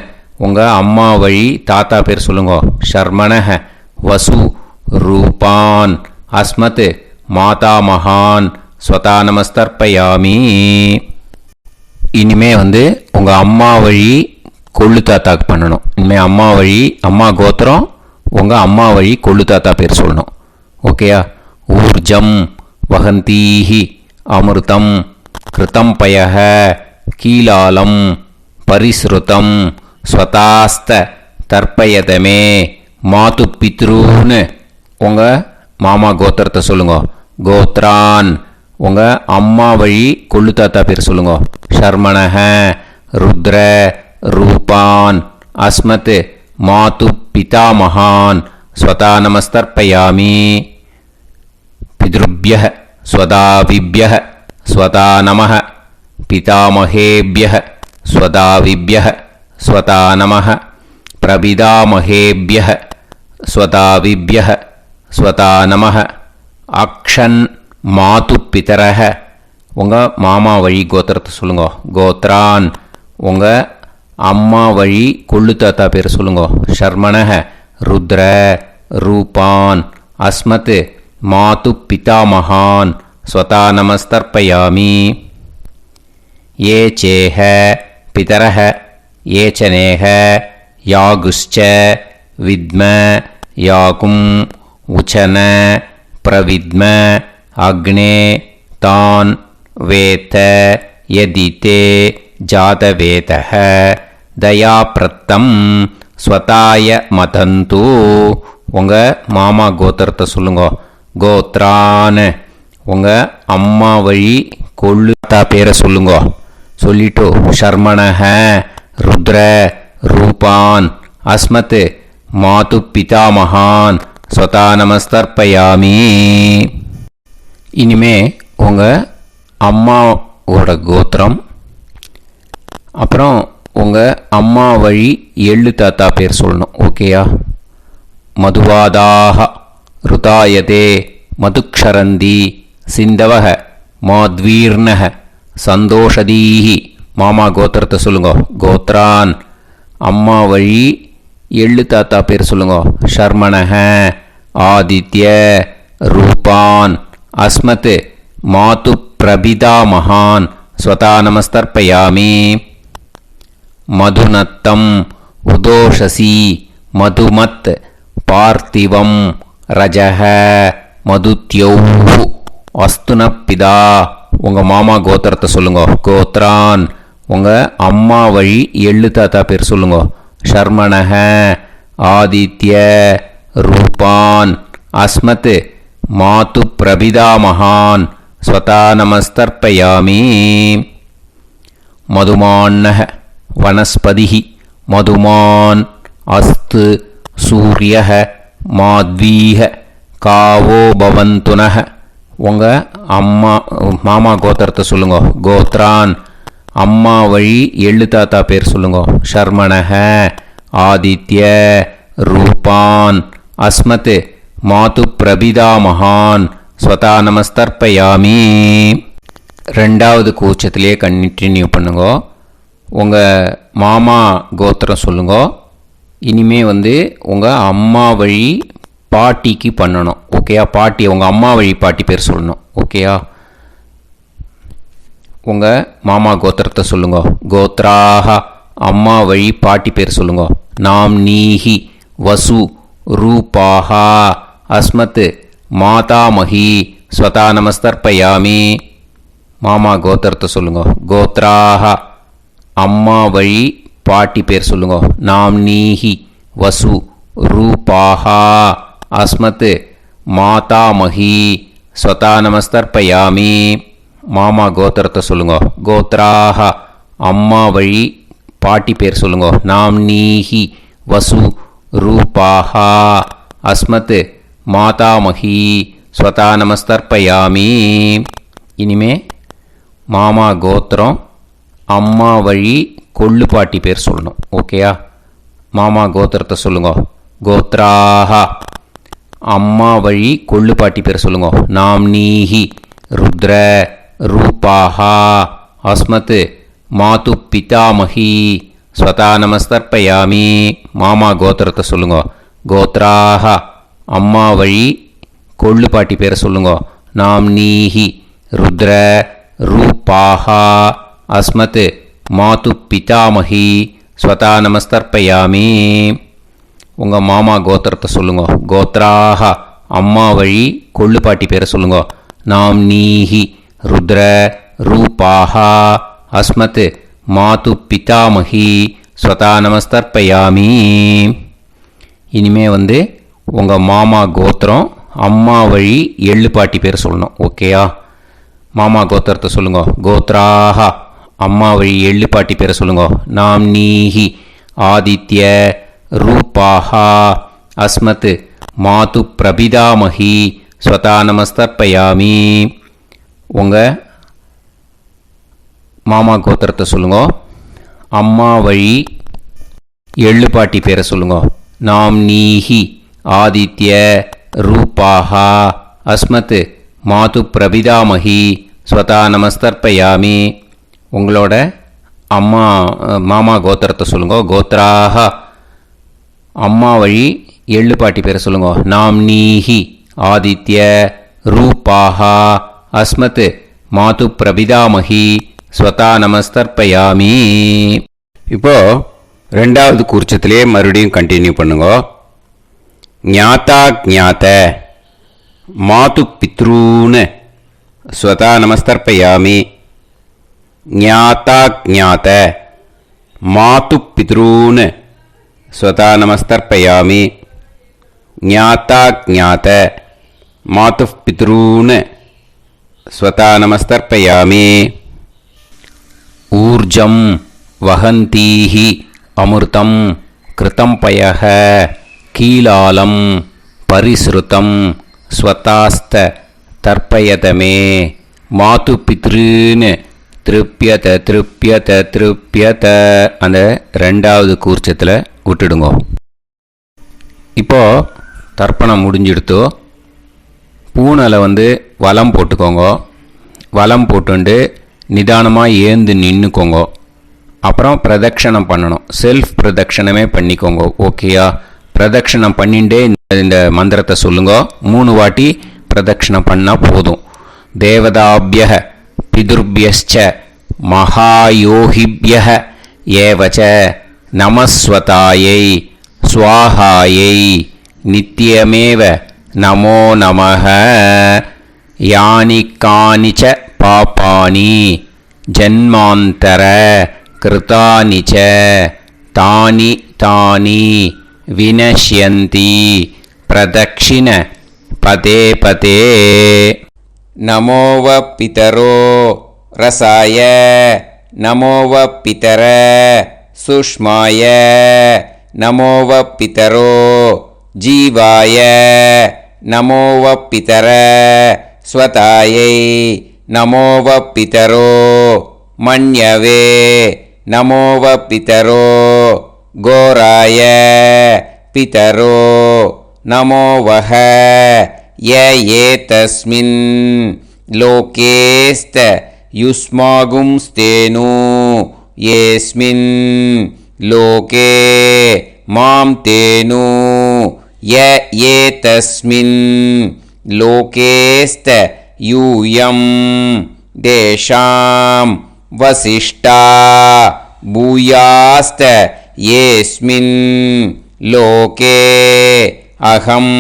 உங்கள் அம்மா வழி தாத்தா பேர் சொல்லுங்க. ஷர்மணக வசு ரூபான் அஸ்மத் மாதா மகான் ஸ்வதா நமஸ்தர்ப்பயாமி. இனிமே உங்கள் அம்மா வழி கொள்ளு தாத்தாக்கு பண்ணணும். இனிமேல் அம்மா வழி அம்மா கோத்திரம் உங்கள் அம்மா வழி கொள்ளு தாத்தா பேர் சொல்லணும். ஓகேயா? ஊர்ஜம் வகந்தீஹி அமிர்தம் கிருதம் பயக கீலாலம் பரிஸ்ருதம் ஸ்வதாஸ்த தர்ப்பயதமே மாது பித்ருன்னு. உங்கள் மாமா கோத்திரத்தை சொல்லுங்க. கோத்ரான் உங்கள் அம்மா வழி கொள்ளு தாத்தா பேர் சொல்லுங்க. ஷர்மணக ருத்ர ரூபான் அஸ்மத் மாது பிதா மகான் ஸ்வதா நமஸ்தர்ப்பயாமி. பித்ருப்யः ஸ்வதாவிப்யः ஸ்வதா நமः பிதாமகேப்யः ஸ்வதாவிப்யः ஸ்வதா நமः பிரபிதாமகேப்யः ஸ்வதாவிப்யः ஸ்வதா நமः. அக்ஷன் மாது பிதரக உங்கள் மாமா வழி கோத்திரத்தை சொல்லுங்க. கோத்ரான் உங்கள் அம்மா வழி கொள்ளு தாத்தா பேர் சொல்லுங்க. ஷர்மணக ருத்ர ரூபான் அஸ்மத் மாது பிதா மகான் ஸ்வதா நமஸ்தர்ப்பயாமி. ஏ சேஹ பிதரஹ ஏச்சனேஹ யாகுஷ்ச வித்ம யாகும் உச்சன பிரவித்ம அக்னே தான் வேத யதிதே ஜாதவேதஹ தயாப்ரத்தம் ஸ்வதாய மதந்து. உங்கள் மாமா கோத்திரத்தை சொல்லுங்க. கோத்ரான் உங்கள் அம்மா வழி கொள்ளு தாத்தா பேரை சொல்லுங்க. சொல்லிட்டு ஷர்மணக ருத்ர ரூபான் அஸ்மத் மாது பிதா மகான் ஸ்வதா நமஸ்தர்ப்பயாமி. இனிமே உங்கள் அம்மாவோட கோத்திரம் அப்புறம் உங்கள் அம்மா வழி எள்ளு தாத்தா பேர் சொல்லணும். ஓகேயா? மதுவாதாக ருதாயதே மதுக்ஷரந்தி சிந்தவக மாத்வீர்ணக சந்தோஷதீஹி. மாமா கோத்திரத்தை சொல்லுங்க. கோத்ரான் அம்மா வழி எள்ளு தாத்தா பேர் சொல்லுங்க. ஷர்மணக ஆதித்ய ரூபான் அஸ்மத் மாது பிரபிதா மகான் ஸ்வதா நமஸ்தர்ப்பயாமி. மதுநத்தம் உதோஷசி மதுமத் பார்த்திவம் ரஜக மதுத்யௌ அஸ்துனப்பிதா. உங்கள் மாமா கோத்திரத்தை சொல்லுங்க. கோத்ரான் உங்கள் அம்மா வழி எள்ளு தாத்தா பேர் சொல்லுங்க. ஷர்மணஹ ஆதித்ய ரூபான் அஸ்மத் மாது பிரபிதாமகான் ஸ்வதா நமஸ்தர்ப்பயாமி. மதுமான்னஹ வனஸ்பதிஹி மதுமான் அஸ்து சூரியஹ மாத்வீஹ காவோ பவந்துனஹ. உங்கள் மாமா கோத்திரத்தை சொல்லுங்க. கோத்ரான் அம்மா வழி எள்ளு தாத்தா பேர் சொல்லுங்க. ஷர்மணஹ ஆதித்ய ரூபான் அஸ்மத் மாது பிரபிதாமகான் ஸ்வதா நமஸ்தர்ப்பயாமி. ரெண்டாவது கூச்சத்திலே கண்டினியூ பண்ணுங்க. உங்கள் மாமா கோத்திரம் சொல்லுங்க. இனிமே உங்கள் அம்மா வழி பாட்டிக்கு பண்ணணும். ஓகேயா? பாட்டி உங்கள் அம்மா வழி பாட்டி பேர் சொல்லணும். ஓகேயா? உங்கள் மாமா கோத்திரத்தை சொல்லுங்க. கோத்ராஹ அம்மா வழி பாட்டி பேர் சொல்லுங்க. நாம் நீஹி வசு ரூபாஹா அஸ்மத் மாதாமஹி ஸ்வதா நமஸ்தர்ப்பயாமி. மாமா கோத்திரத்தை சொல்லுங்க. கோத்ராஹ அம்மா வழி பாட்டி பேர் சொல்லுங்க. நாம் நீஹி வசு ரூபாஹா அஸ்மத் மாதாமஹி ஸ்வதா நமஸ்தர்ப்பயாமி. மாமா கோத்திரத்தை சொல்லுங்க. கோத்ராஹ அம்மா வழி பாட்டி பேர் சொல்லுங்க. நாம் நீஹி வசு ரூபாஹா அஸ்மத் மாதாமஹி ஸ்வதா நமஸ்தர்ப்பயாமி. இனிமே மாமா கோத்திரம் அம்மா வழி கொள்ளு பாட்டி பேர் சொல்லணும். ஓகேயா? மாமா கோத்திரத்தை சொல்லுங்க. கோத்ராஹ அம்மா வழி கொள்ளு பாட்டி பேர் சொல்லுங்க. நாம் நீஹி ருத்ர ரூபாஹா அஸ்மத் மாது பிதாமஹி ஸ்வதா நமஸ்தர்ப்பயாமி. மாமா கோத்திரத்தை சொல்லுங்க. கோத்ராஹ அம்மா வழி கொள்ளு பாட்டி பேரை சொல்லுங்க. நாம் நீஹி ருத்ர ரூபாஹா அஸ்மத் மாது பிதாமஹி ஸ்வதா நமஸ்தர்ப்பயாமி. உங்கள் மாமா கோத்திரத்தை சொல்லுங்க. கோத்ராஹ அம்மா வழி கொள்ளு பாட்டி பேரை சொல்லுங்க. நாம் நீஹி ருத்ர ரூபாஹா அஸ்மத் மாது பிதாமஹி ஸ்வதா நமஸ்தர்ப்பயாமி. இனிமே உங்கள் மாமா கோத்திரம் அம்மா வழி எள்ளு பாட்டி பேர் சொல்லணும். ஓகேயா? மாமா கோத்திரத்தை சொல்லுங்க. கோத்ராஹ அம்மா வழி எள்ளு பாட்டி பேரை சொல்லுங்க. நாம் நீஹி ஆதித்ய ரூபாஹா அஸ்மத் மாது பிரபிதாமஹி ஸ்வதா நமஸ்தர்ப்பயாமி. உங்கள் மாமா கோத்திரத்தை சொல்லுங்க. அம்மா வழி எள்ளு பாட்டி பேரை சொல்லுங்க. நாம் நீஹி ஆதித்ய ரூபாஹா அஸ்மத் மாது பிரபிதாமஹி ஸ்வதா நமஸ்தர்ப்பயாமி. உங்களோட மாமா கோத்திரத்தை சொல்லுங்க. கோத்ராஹ அம்மா வழி எள்ளு பாட்டி பேரை சொல்லுங்க. நாம் நீஹி ஆதித்ய ரூபாஹா அஸ்மத் மாது பிரபிதாமஹி ஸ்வதா நமஸ்தர்ப்பயாமி. இப்போ ரெண்டாவது கூர்ச்சத்திலே மறுபடியும் கண்டினியூ பண்ணுங்க. ஞாதா ஞாத மாது பித்ரூன் ஸ்வதா நமஸ்தர்ப்பயாமி. ஞாதா ஞாத மாது பித்ரூன் ஸ்வதா நமஸ்தர்ப்பயாமி. ஞாதா ஞாத மாது பித்ரூன் ஸ்வதா நமஸ்தர்ப்பயாமி. ஊர்ஜம் வஹந்தீஹி அமிர்தம் கிருதம் பயஹ கீலாலம் பரிஸ்ருதம் ஸ்வதாஸ்த தர்ப்பயதமே மாது பித்ருன்னு திருப்பியத திருப்பியத திருப்பியத. அந்த ரெண்டாவது கூர்ச்சத்தில் விட்டுடுங்க. இப்போது தர்ப்பணம் முடிஞ்சிடுத்தோ பூனலை வலம் போட்டுக்கோங்க. வலம் போட்டுண்டு நிதானமாக ஏந்து நின்றுக்கோங்க. அப்புறம் பிரதட்சணம் பண்ணணும். செல்ஃப் பிரதட்சணமே பண்ணிக்கோங்க. ஓகேயா? பிரதட்சணம் பண்ணிண்டே இந்த மந்திரத்தை சொல்லுங்க. 3 வாட்டி பிரதட்சணம் பண்ணால் போதும். தேவதாபிய பிதுர்பியஸ்ச மகாயோகிபிய ஏவச்ச நமஸ்வதாயை ஸ்வாஹாயை நித்யமேவ நமோ நமஹ. யானி கானிச்ச பாபானி ஜன்மாந்தர கிருதானி ச தானி தானி வினஷ்யந்தி பிரதக்ஷிண பதே பதே. நமோவ பிதரோ ரசாய நமோவ பிதர சுஷ்மாய நமோவ பிதரோ ஜீவாய நமோவ பிதர ஸ்வதாயை நமோவ பிதரோ மன்யவே நமோவ பிதரோ கோராய பிதரோ நமோவஹ ய ஏதஸ்மின் லோகேஸ்த யுஸ்மாகும்ஸ்தேனு ஏஸ்மின் லோகே மாம் தேனு ய ஏதஸ்மின் லோகேஸ்த யூயம் தேஷாம் வசிஷ்டா பூயாஸ்த ஏஸ்மின் லோகே அகம்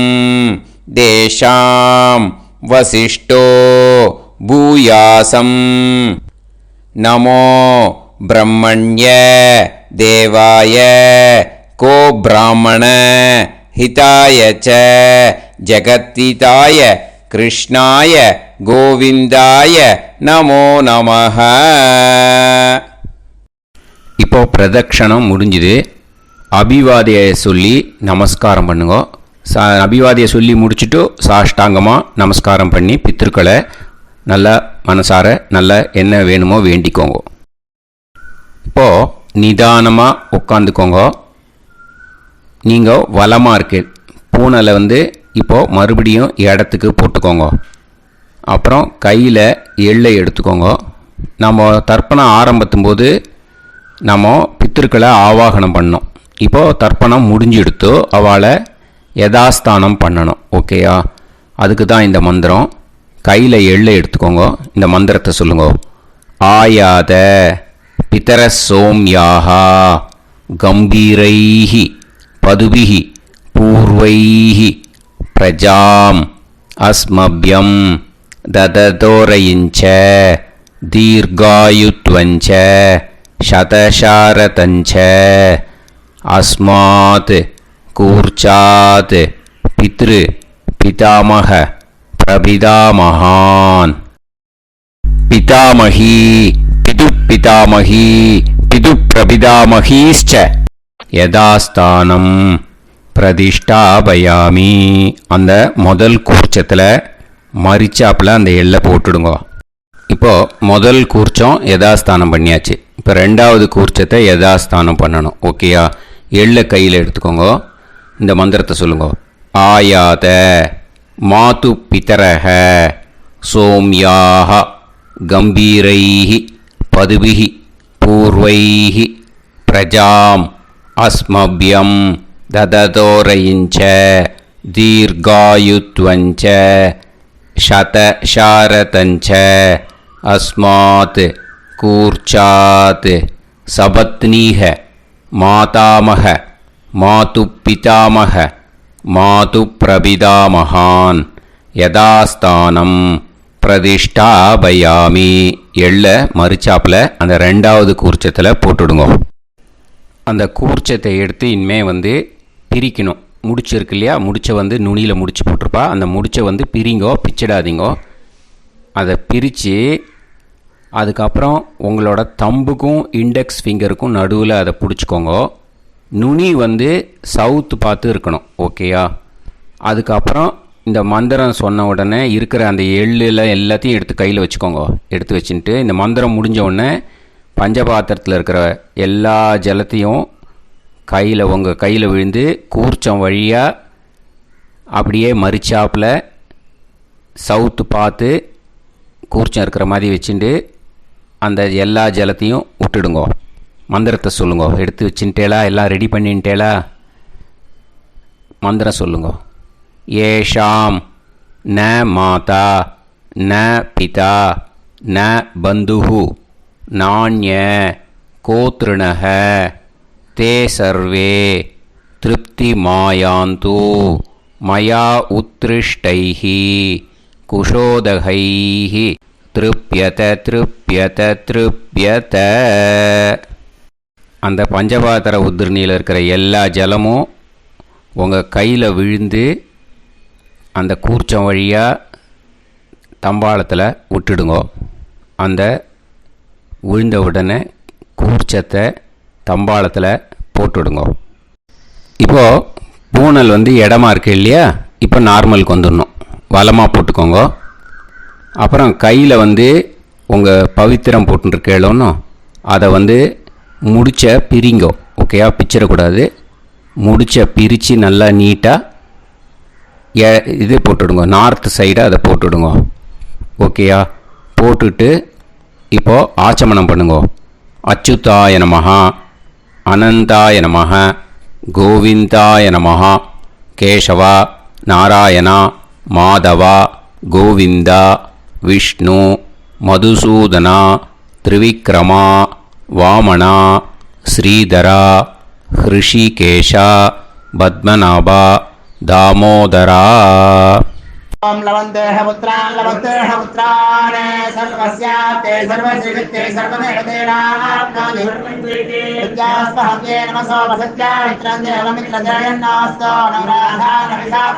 தேஷாம் வசிஷ்டோ பூயாசம். நமோ பிரம்மண்ய தேவாய கோ பிராமண ஹிதாய ச ஜகத்திதாய கிருஷ்ணாய கோவிந்தாய நமோ நமஹ. இப்போ பிரதக்ஷணம் முடிஞ்சுது. அபிவாதியை சொல்லி நமஸ்காரம் பண்ணுங்க. அபிவாதியை சொல்லி முடிச்சுட்டு சாஷ்டாங்கமாக நமஸ்காரம் பண்ணி பித்திருக்களை நல்லா மனசார நல்லா என்ன வேணுமோ வேண்டிக்கோங்க. இப்போது நிதானமாக உட்காந்துக்கோங்க. நீங்கள் வலமாக இருக்கு பூனலை இப்போது மறுபடியும் இடத்துக்கு போட்டுக்கோங்க. அப்புறம் கையில் எள்ளை எடுத்துக்கோங்க. நம்ம தர்ப்பணம் ஆரம்பித்தும் போது நம்ம பித்திருக்களை ஆவாகனம் பண்ணோம். இப்போது தர்ப்பணம் முடிஞ்செடுத்து அவளை யதாஸ்தானம் பண்ணணும். ஓகேயா? அதுக்கு தான் இந்த மந்திரம். கையில் எள்ளை எடுத்துக்கோங்க. இந்த மந்திரத்தை சொல்லுங்க. ஆயாத பிதர சோம்யாஹா கம்பீரைஹி பதுபிஹி பூர்வைஹி பிரஜாம் அஸ்மப்யம் தததோரயிஞ்ச தீர்காயுத்வஞ்ச சதசாரதஞ்ச அஸ்மாத் கூர்ச்சாத் பித்ரு பிதாமக பிரபிதாமகான் பிதாமகி பிது பிதாமகி பிது பிரபிதாமகீஷ்ச யதாஸ்தானம் பிரதிஷ்டாபயாமி. அந்த முதல் கூர்ச்சத்தில் மரிச்சாப்பில் அந்த எள்ளை போட்டுடுங்க. இப்போது முதல் கூர்ச்சம் யதாஸ்தானம் பண்ணியாச்சு. இப்போ ரெண்டாவது கூர்ச்சத்தை யதாஸ்தானம் பண்ணணும். ஓகேயா? எள்ளை கையில் எடுத்துக்கோங்க. இந்த மந்திரத்தை சொல்லுங்க. ஆயாத மாது பிதரஹ சோம்யாக கம்பீரைஹி பதுபிஹி பூர்வைஹி பிரஜாம் அஸ்மப்யம் தததோரயிஞ்ச தீர்காயுத்வஞ்ச சதசாரதஞ்ச அஸ்மாத் கூர்ச்சாத் சபத்னீஹ மாதாமக மாது பிதாமக மாது பிரபிதாமகான் யதாஸ்தானம் பிரதிஷ்டாபயாமி. எள்ள மரிச்சாப்பில் அந்த ரெண்டாவது கூர்ச்சத்தில் போட்டுடுங்க. அந்த கூர்ச்சத்தை எடுத்து இனிமே பிரிக்கணும். முடிச்சு இருக்கு இல்லையா? முடிச்சை நுனியில் முடிச்சு போட்டிருப்பா. அந்த முடிச்சை பிரிங்கோ, பிச்சிடாதீங்கோ. அதை பிரித்து அதுக்கப்புறம் உங்களோட தம்புக்கும் இண்டெக்ஸ் ஃபிங்கருக்கும் நடுவில் அதை பிடிச்சிக்கோங்க. நுனி சவுத்து பார்த்து இருக்கணும். ஓகேயா? அதுக்கப்புறம் இந்த மந்திரம் சொன்ன உடனே இருக்கிற அந்த எள்ளில் எல்லாத்தையும் எடுத்து கையில் வச்சுக்கோங்க. எடுத்து வச்சுட்டு இந்த மந்திரம் முடிஞ்ச உடனே பஞ்சபாத்திரத்தில் இருக்கிற எல்லா ஜலத்தையும் உங்கள் கையில் விழுந்து கூர்ச்சம் வழியாக அப்படியே மரிச்சாப்பில் சவுத்து பார்த்து கூர்ச்சம் இருக்கிற மாதிரி வச்சுட்டு அந்த எல்லா ஜலத்தையும் விட்டுடுங்க. மந்திரத்தை சொல்லுங்க. எடுத்து வச்சுட்டேலா? எல்லாம் ரெடி பண்ணிட்டேலா? மந்திரம் சொல்லுங்க. ஏஷாம் ந மாதா ந பிதா ந பந்துஹு நாண்ய கோத்ருணஹ தே சர்வே திருப்தி மாயாந்து மயா உத்ருஷ்டைஹி குஷோதகைஹி திருப்யத திருப்யத திருப்யத. அந்த பஞ்சபாத்திர உதிரணியில் இருக்கிற எல்லா ஜலமும் உங்கள் கையில் விழுந்து அந்த கூர்ச்சம் வழியாக தம்பாளத்தில் விட்டுடுங்கோ. அந்த விழுந்த உடனே கூர்ச்சத்தை தம்பாளத்தில் போட்டுடுங்கோ. இப்போது பூனல் இடமா இருக்கு இல்லையா, இப்போ நார்மலுக்கு வந்துடணும். வலமாக போட்டுக்கோங்க. அப்புறம் கையில் உங்கள் பவித்திரம் போட்டுருக்கேளோன்னு அதை முடிச்ச பிரிங்கோ. ஓகேயா, பிச்சிடக்கூடாது. முடிச்ச பிரித்து நல்லா நீட்டாக இது போட்டுடுங்க. நார்த் சைடை அதை போட்டுடுங்க. ஓகேயா, போட்டுட்டு இப்போது ஆச்சமனம் பண்ணுங்க. அச்சுதாய நமஹ, அனந்தாய நமஹ, கோவிந்தாய நமஹ, கேசவா, நாராயணா, மாதவா, கோவிந்தா, விஷ்ணு, மதுசூதனா, திரிவிக்ரமா, வாமனா, ஸ்ரீதரா, ஹிருஷிகேஷா, பத்மநாபா, தாமோதரா. ओम लवन्तेह पुत्रान् सर्वस्याप्ते सर्वश्रीवित्ते सर्वदेवतेनाप्नोति विद्यास्पहव्ये नमसो वसत्या मित्रं देवमित्रजयन्नास्तो नवराधानविषाः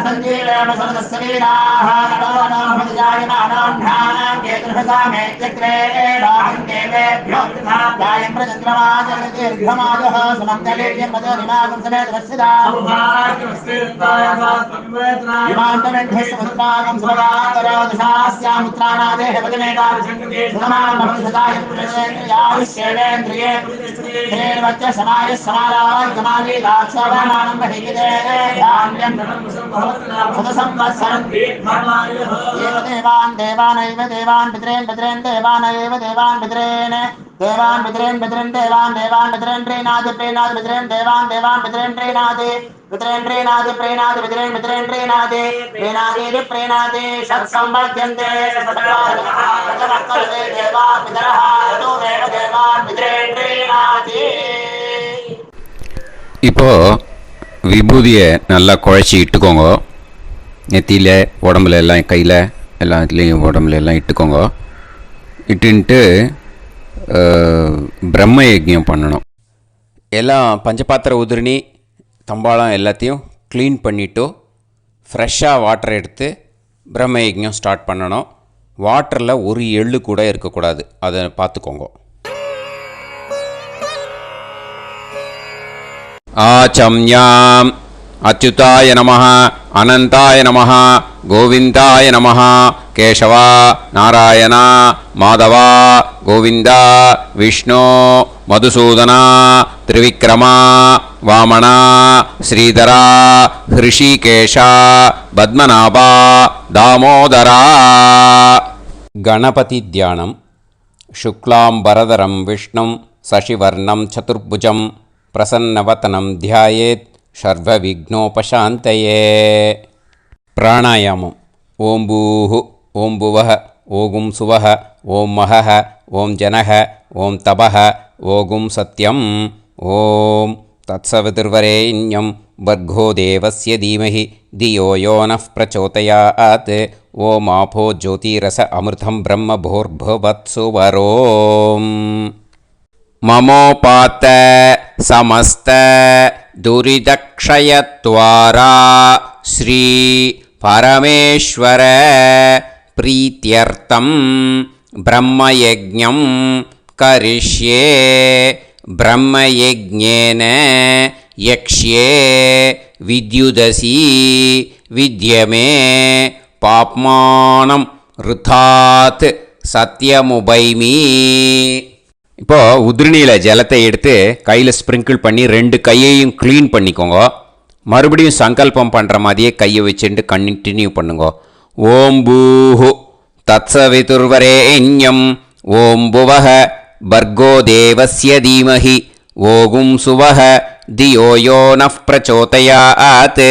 सञ्जीवेम सर्वस्वीराः नमो नमः जायमानां केतुर्भसामेत्यग्रे राहं देवेभ्यो गायं प्रचन्द्रमाजगतिर्घमाजः सुमङ्गलेर्यं मदोनिमागं समेत वत्सिदाः विमानमेघस्वस्त्रागं सुभगान्तरोदशास्यामित्राणादेह वदनेकार्जङ्गते सुमान् भवसदाय पुरुषेन्द्रियायुष्येवेन्द्रिये हेर्वच्च समायः समाराय कमाली दाक्षावानानं बहिगिदे धान्यं सदसंवत्सरं एव देवान् देवानैव देवान् पितॄन् पितॄन् देवानैव देवान् पितॄन् देवान् पितॄन् पितॄन् देवान् देवान् पितॄन् प्रीणाति प्रीणाति पितॄन् देवान् देवान् पितॄन् प्रीणाति पितॄन् प्रीणाति प्रीणाति पितॄन् पितॄन् प्रीणाति प्रीणाति प्रीणाति षट्संवर्ध्यन्ते षट्वर्गते देवा पितरः ततोमेव देवान् पितॄन् प्रीणाति. இப்போ விபூதியை நல்லா குழச்சி இட்டுக்கோங்க. நெத்தியில், உடம்புல எல்லாம், கையில் எல்லாத்துலேயும் உடம்புல எல்லாம் இட்டுக்கோங்க. இட்டுன்ட்டு பிரம்ம யஜ்ஞம் பண்ணணும். எல்லாம் பஞ்சபாத்திர உதிரணி தம்பாளம் எல்லாத்தையும் க்ளீன் பண்ணிவிட்டு ஃப்ரெஷ்ஷாக வாட்டர் எடுத்து பிரம்ம யஜ்ஞம் ஸ்டார்ட் பண்ணணும். வாட்டரில் ஒரு எள்ளு கூட இருக்கக்கூடாது, அதை பார்த்துக்கோங்க. ஆச்சம்யாம் அச்சுதாய நமஹ, அனந்தாய நமஹ, கோவிந்தாய நமஹ, கேசவா, நாராயணா, மாதவா, கோவிந்தா, விஷ்ணு, மதுசூதனா, திரிவிக்ரமா, வாமனா, ஸ்ரீதரா, ஹிருஷிகேஷா, பத்மநாபா, தாமோதரா. கணபதி தியானம். சுக்லாம்பரதரம் விஷ்ணும் சசிவர்ணம் சதுர்புஜம் பிரசன்னவதனம் தியாயேத் சர்வவிக்னோபசாந்தயே. பிராணாயாமம். ஓம் பூஹு, ஓம் புவஹ, ஓகும் சுவஹ, ஓம் மஹஹ, ஓம் ஜனஹ, ஓம் தபஹ, ஓகும் சத்யம். ஓம் தத்சவிதுர்வரேண்யம் வர்கோ தேவஸ்ய தீமஹி தியோ யோ நः பிரச்சோதயாத். ஓம் ஆபோ ஜோதிரஸ அமிர்தம் பிரம்ம பூர்புவத்சு வரோம். மமோபாத்த சமஸ்த துரிதக்ஷயத்வாரா ஸ்ரீ பரமேஸ்வர பிரீத்யர்த்தம் பிரம்மயஜ்ஞம் கரிஷ்யே. பிரம்மயஜ்ஞேன யக்ஷ்யே வித்யுதசி வித்யமே பாப்மானம் ருதாத் சத்யமுபைமி. இப்போது உதிரணியில் ஜலத்தை எடுத்து கையில் ஸ்ப்ரிங்கிள் பண்ணி 2 கையையும் க்ளீன் பண்ணிக்கோங்க. மறுபடியும் சங்கல்பம் பண்ணுற மாதிரியே கையை வச்சுட்டு கண்டினியூ பண்ணுங்க. ஓம் பூஹு தத்சவிதுர்வரேண்யம் ஓம் புவஹ பர்கோ தேவஸ்ய தீமஹி ஓகும் சுவஹ தியோ யோ நः பிரச்சோதயாத்.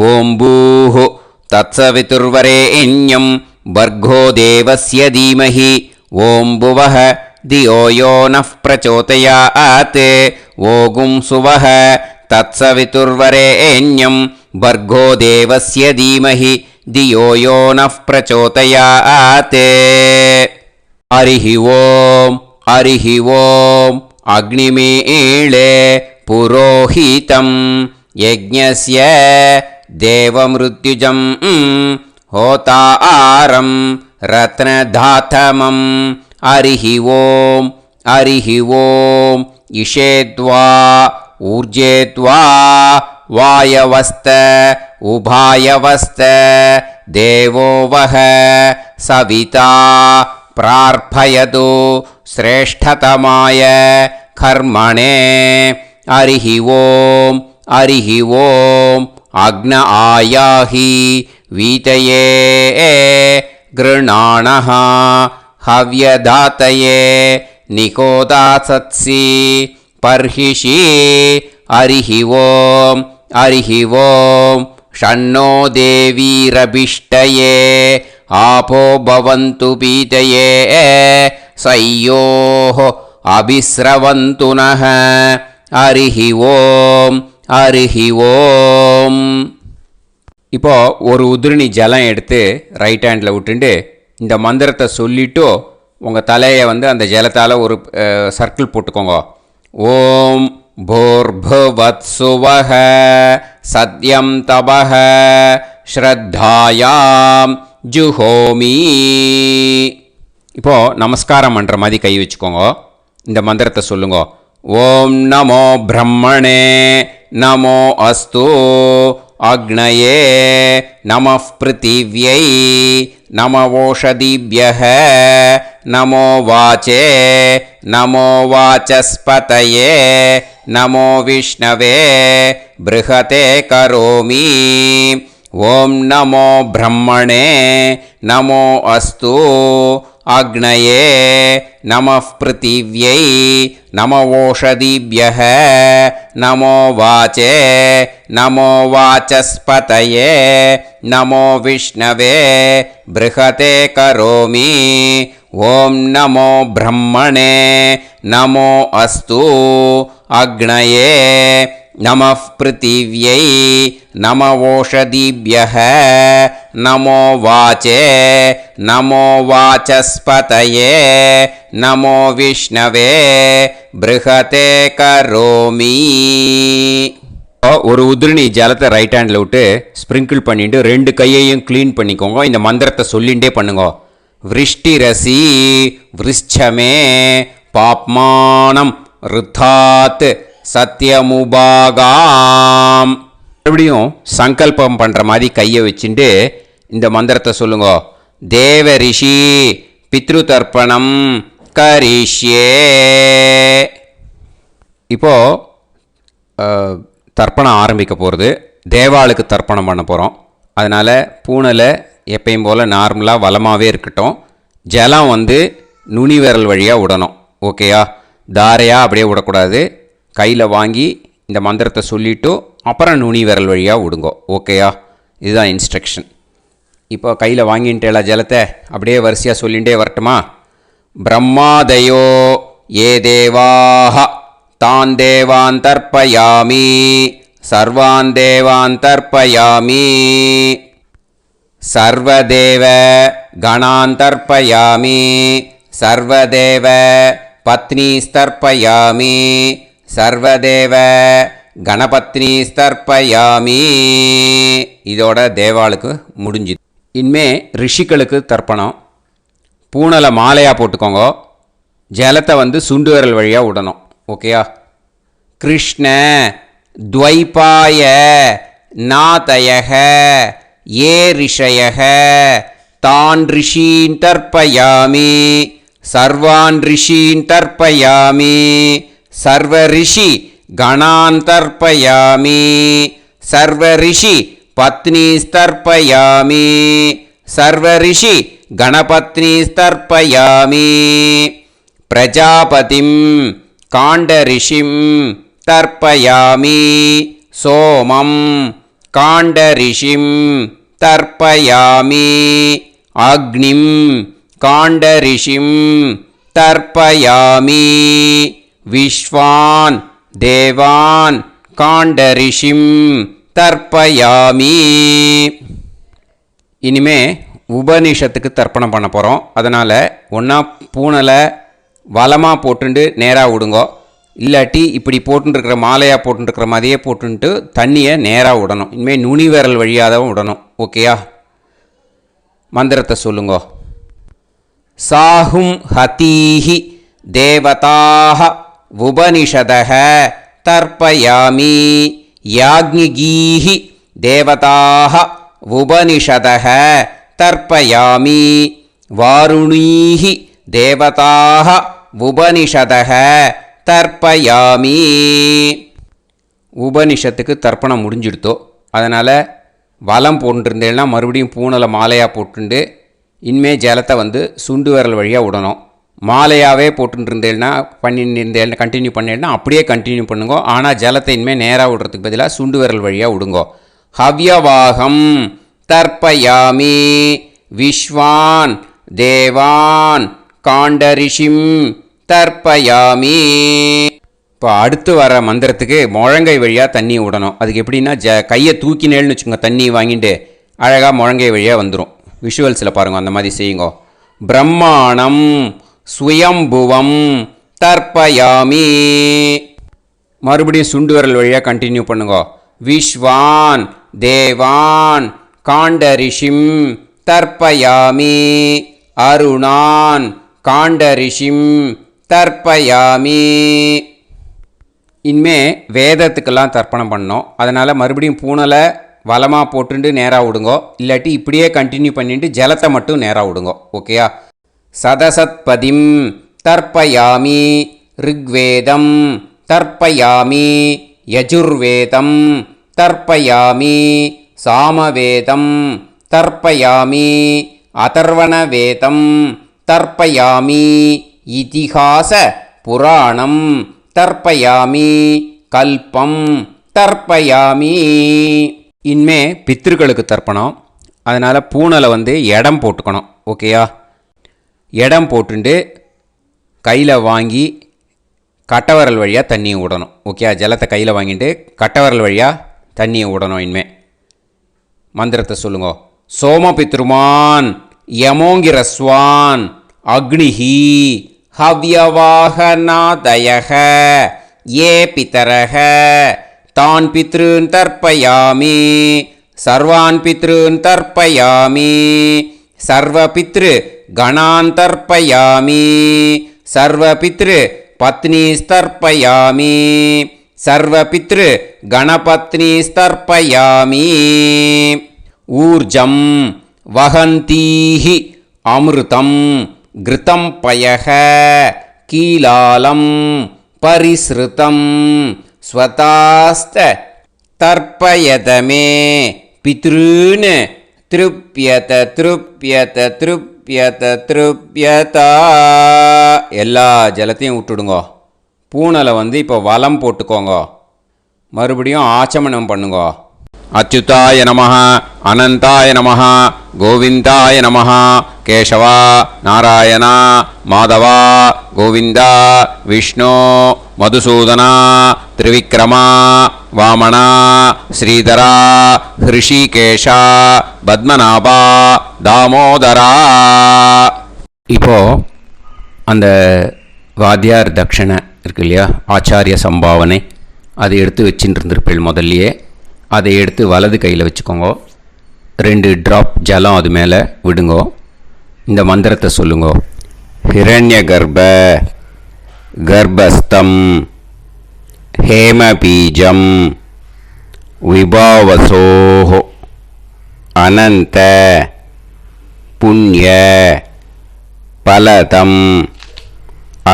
ஓம் பூஹு தத்சவிதுர்வரேண்யம் பர்கோ தேவஸ்ய தீமஹி ஓம் புவஹ தியோ யோ நः பிரச்சோதயாத். ஓகும் சுவஹ தத்சவிதுர்வரேண்யம் பர்கோ தேவஸ்ய தீமஹி தியோ யோ நः பிரச்சோதயாத். ஹரிஹி ஓம் ஹரிஹி ஓம் அக்னிமீளே புரோஹிதம் யஜ்ஞஸ்ய தேவமிருத்யுஜம் ஹோதாரம் ரத்னதாத்தமம் அரிஹி ஓம் இஷேத்வா ஊர்ஜேத்வா வாயவஸ்த உபாயவஸ்த தேவோ வஹ சவிதா பிரார்ப்பயது ஸ்ரேஷ்டதமாய கர்மணே அரிஹி ஓம் அக்ன ஆயாஹி வீதயே கிருணாணஹ ஹவ்யதாத்தயே நிகோதாசத்சி பர்ஹிஷி அரிஹி ஓம் ஷண்ணோ தேவீரபிஷ்டயே ஆபோ பவந்து பீதயே சய்யோஹ அபிஸ்ரவந்து நஹ அரிஹி ஓம். இப்போ ஒரு உதிரணி ஜலம் எடுத்து ரைட் ஹேண்டில் விட்டுண்டு இந்த மந்திரத்தை சொல்லிவிட்டு உங்கள் தலையை வந்து அந்த ஜலத்தால் ஒரு சர்க்கிள் போட்டுக்கோங்க. ஓம் பூர்புவத்சுவஹ சத்யம் தபஹ ஸ்ரத்தாயாம் ஜுஹோமி. இப்போது நமஸ்காரம் பண்ணுற மாதிரி கை வச்சுக்கோங்க. இந்த மந்திரத்தை சொல்லுங்க. ஓம் நமோ பிரம்மணே நமோ அஸ்து அக்னயே நமः பிருத்திவ்யை நமவோஷதிभ्यः நமோ வாச்சே நமோ வாசஸ்பதயே நமோ விஷ்ணவே ப்ருஹதே கரோமி. ஓம் நமோ பிரம்மணே நமோ அஸ்து அக்னயே நமः பிருத்திவ்யை நமவோஷதிभ्यः நமோ வாச்சே நமோ வாசஸ்பதயே நமோ விஷ்ணவே ப்ருஹதே கரோமி. ஓம் நமோ பிரம்மணே நமோ அஸ்து அக்னயே நமः பிருத்திவ்யை நமவோஷதிभ्यः நமோ வாச்சே நமோ வாசஸ்பதயே நமோ விஷ்ணவே ப்ருஹதே கரோமி. ஒரு உதிரணி ஜலத்தை ரைட் ஹேண்டில் விட்டு ஸ்ப்ரிங்கிள் பண்ணிட்டு ரெண்டு கையையும் க்ளீன் பண்ணிக்கோங்க. இந்த மந்திரத்தை சொல்லிகிட்டே பண்ணுங்க. விருஷ்டிரசி விருஷ்சமே பாப்மானம் ருத்தாத் சத்யமுபாகாம். மறுபடியும் சங்கல்பம் பண்ணுற மாதிரி கையை வச்சுட்டு இந்த மந்திரத்தை சொல்லுங்க. தேவ ரிஷி பித்ரு தர்ப்பணம் கரிஷ்யே. இப்போது தர்ப்பணம் ஆரம்பிக்க போகிறது. தேவாளுக்கு தர்ப்பணம் பண்ண போகிறோம். அதனால் பூனலை எப்பயும் போல் நார்மலாக வளமாகவே இருக்கட்டும். ஜலம் வந்து நுனி விரல் வழியாக விடணும். ஓகேயா? தாரையாக அப்படியே விடக்கூடாது. கையில் வாங்கி இந்த மந்திரத்தை சொல்லிவிட்டு அப்புறம் நுனி விரல் வழியாக விடுங்க. ஓகேயா? இதுதான் இன்ஸ்ட்ரக்ஷன். இப்போ கையில் வாங்கின்ட்டேல ஜலத்தை அப்படியே வரிசையாக சொல்லிகிட்டே வரட்டுமா? பிரம்மாதயோ ஏ தேவாஹ தான் தேவான் தர்ப்பயாமி சர்வான் தேவான் தர்ப்பயாமி சர்வதேவ கணான் தர்ப்பயாமி சர்வதேவ பத்னீஸ்தர்ப்பயாமி சர்வதேவ கணபத்னி ஸ்தர்ப்பயாமி. இதோட தேவாளுக்கு முடிஞ்சுது. இனிமே ரிஷிகளுக்கு தர்ப்பணம். பூனலை மாலையாக போட்டுக்கோங்க. ஜலத்தை வந்து சுண்டு விரல் வழியாக விடணும். ஓகேயா? கிருஷ்ண துவைபாய நாதயக ஏ ரிஷயக தான் ரிஷீன் தர்ப்பயாமி சர்வான் ரிஷீன் தர்ப்பயாமி சர்வ ரிஷி கணான் தர்ப்பயாமி சர்வ ரிஷி பத்னீஸ்தர்ப்பயாமி சர்வ ரிஷி கணபத்னீஸ்தர்ப்பயாமி பிரஜாபதிம் காண்டரிஷிம் தர்ப்பயாமி சோமம் காண்டரிஷிம் தர்ப்பயாமி அக்னிம் காண்டரிஷிம் தர்ப்பயாமி விஸ்வான் தேவான் காண்டரிஷிம் தர்ப்பயாமி. இனிமே உபனிஷத்துக்கு தர்ப்பணம் பண்ண போகிறோம். அதனால் ஒன்றா பூனலை வலமாக போட்டுண்டு நேராக விடுங்கோ. இல்லாட்டி இப்படி போட்டுருக்கிற மாலையாக போட்டுருக்கிற மாதிரியே போட்டுன்ட்டு தண்ணியை நேராக விடணும். இனிமேல் நுனி விரல் வழியாக தான் விடணும். ஓகேயா? மந்திரத்தை சொல்லுங்க. சாஹும் ஹதீஹி தேவதாக உபனிஷதக தர்ப்பயாமி யாக்ஞிகீஹி தேவதாக உபனிஷதக தர்ப்பயாமி வாருணீஹி தேவதாக உபனிஷதக தர்ப்பயாமி. உபனிஷத்துக்கு தர்ப்பணம் முடிஞ்சிடுத்தோ, அதனால் வலம் போட்டுருந்தேன்னா மறுபடியும் பூனலை மாலையாக போட்டுண்டு இனிமே ஜலத்தை வந்து சுண்டு விரல் வழியாக விடணும். மாலையாகவே போட்டுருந்தேன்னா பண்ணியிருந்தேன் கண்டினியூ பண்ணேன்னா அப்படியே கண்டினியூ பண்ணுங்க. ஆனால் ஜலத்தை இனிமேல் நேராக விடுறதுக்கு பதிலாக சுண்டு விரல் வழியாக விடுங்கோ. ஹவ்யவாகம் தர்ப்பயாமி விஸ்வான் தேவான் காண்டரிஷிம் தர்ப்பயாமி. இப்போ அடுத்து வர மந்திரத்துக்கு முழங்கை வழியாக தண்ணி விடணும். அதுக்கு எப்படின்னா கையை தூக்கினேன்னு வச்சுக்கோங்க, தண்ணி வாங்கிட்டு அழகாக முழங்கை வழியாக வந்துடும். விஷுவல்ஸில் பாருங்கள், அந்த மாதிரி செய்யுங்க. பிரம்மாணம் சுயம்புவம் தர்ப்பயாமி. மறுபடியும் சுண்டு விரல் வழியாக கண்டினியூ பண்ணுங்க. விஸ்வான் தேவான் காண்டரிஷிம் தர்ப்பயாமி அருணான் காண்டரிஷிம் தர்ப்பயாமி. இனிமே வேதத்துக்கெல்லாம் தர்ப்பணம் பண்ணோம். அதனால் மறுபடியும் பூனலை வலமாக போட்டுட்டு நேராக விடுங்கோ. இல்லாட்டி இப்படியே கண்டினியூ பண்ணிட்டு ஜலத்தை மட்டும் நேராக விடுங்கோ. ஓகேயா? சதசத்பதிம் தர்ப்பயாமி ரிக்வேதம் தர்ப்பயாமி யஜுர்வேதம் தர்ப்பயாமி சாமவேதம் தர்ப்பயாமி அதர்வணவேதம் தர்ப்பயாமி இதிஹாச புராணம் தர்ப்பயாமி கல்பம் தர்ப்பயாமி. இனிமே பித்ருக்களுக்கு தர்ப்பணம். அதனால் பூனலை வந்து இடம் போட்டுக்கணும். ஓகேயா? இடம் போட்டுண்டு கையில் வாங்கி கட்டவரல் வழியாக தண்ணியை விடணும். ஓகேயா? ஜலத்தை கையில் வாங்கிட்டு கட்டவரல் வழியாக தண்ணியை விடணும். இனிமே மந்திரத்தை சொல்லுங்க. சோமபித்ருமான் யமோங்கிரஸ்வான் அக்னிஹி ஹவ்யவாகநாதயக ஏ பிதரக தான் பித்ருன் தர்ப்பயாமி சர்வான் பித்ருன் தர்ப்பயாமி சர்வபித்ரு கணான் தர்ப்பயாமி சர்வபித்ரு பத்னிஸ்தர்ப்பயாமி சர்வபித்ரு கணபத்னிஸ்தர்ப்பயாமி. ஊர்ஜம் வஹந்தீஹி அமிர்தம் கிருதம் பயக கீலாலம் பரிஸ்ருதம் ஸ்வதாஸ்த தர்ப்பயதமே பித்ருன் திருப்யத திருப்யத திருப்யத திருப்யதா. எல்லா ஜலத்தையும் விட்டுடுங்கோ. பூனலை வந்து இப்போ வலம் போட்டுக்கோங்க. மறுபடியும் ஆச்சமனம் பண்ணுங்கோ. அச்சுதாய நமஹ அனந்தாய நமஹ கோவிந்தாய நமஹ கேசவா நாராயணா மாதவா கோவிந்தா விஷ்ணு மதுசூதனா திரிவிக்ரமா வாமனா ஸ்ரீதரா ஹிருஷிகேஷா பத்மநாபா தாமோதரா. இப்போ அந்த வாத்தியார் தட்சணை இருக்கு இல்லையா, ஆச்சாரிய சம்பாவனை, அதை எடுத்து வச்சுட்டு இருந்திருப்பேள் முதல்லையே. அதை எடுத்து வலது கையில் வச்சுக்கோங்க. 2 ட்ராப் ஜலம் அது மேலே விடுங்கோ. இந்த மந்திரத்தை சொல்லுங்கோ. ஹிரண்ய கர்ப்ப கர்ப்பஸ்தம் ஹேமபீஜம் விபாவசோஹோ அனந்த புண்ணிய பலதம்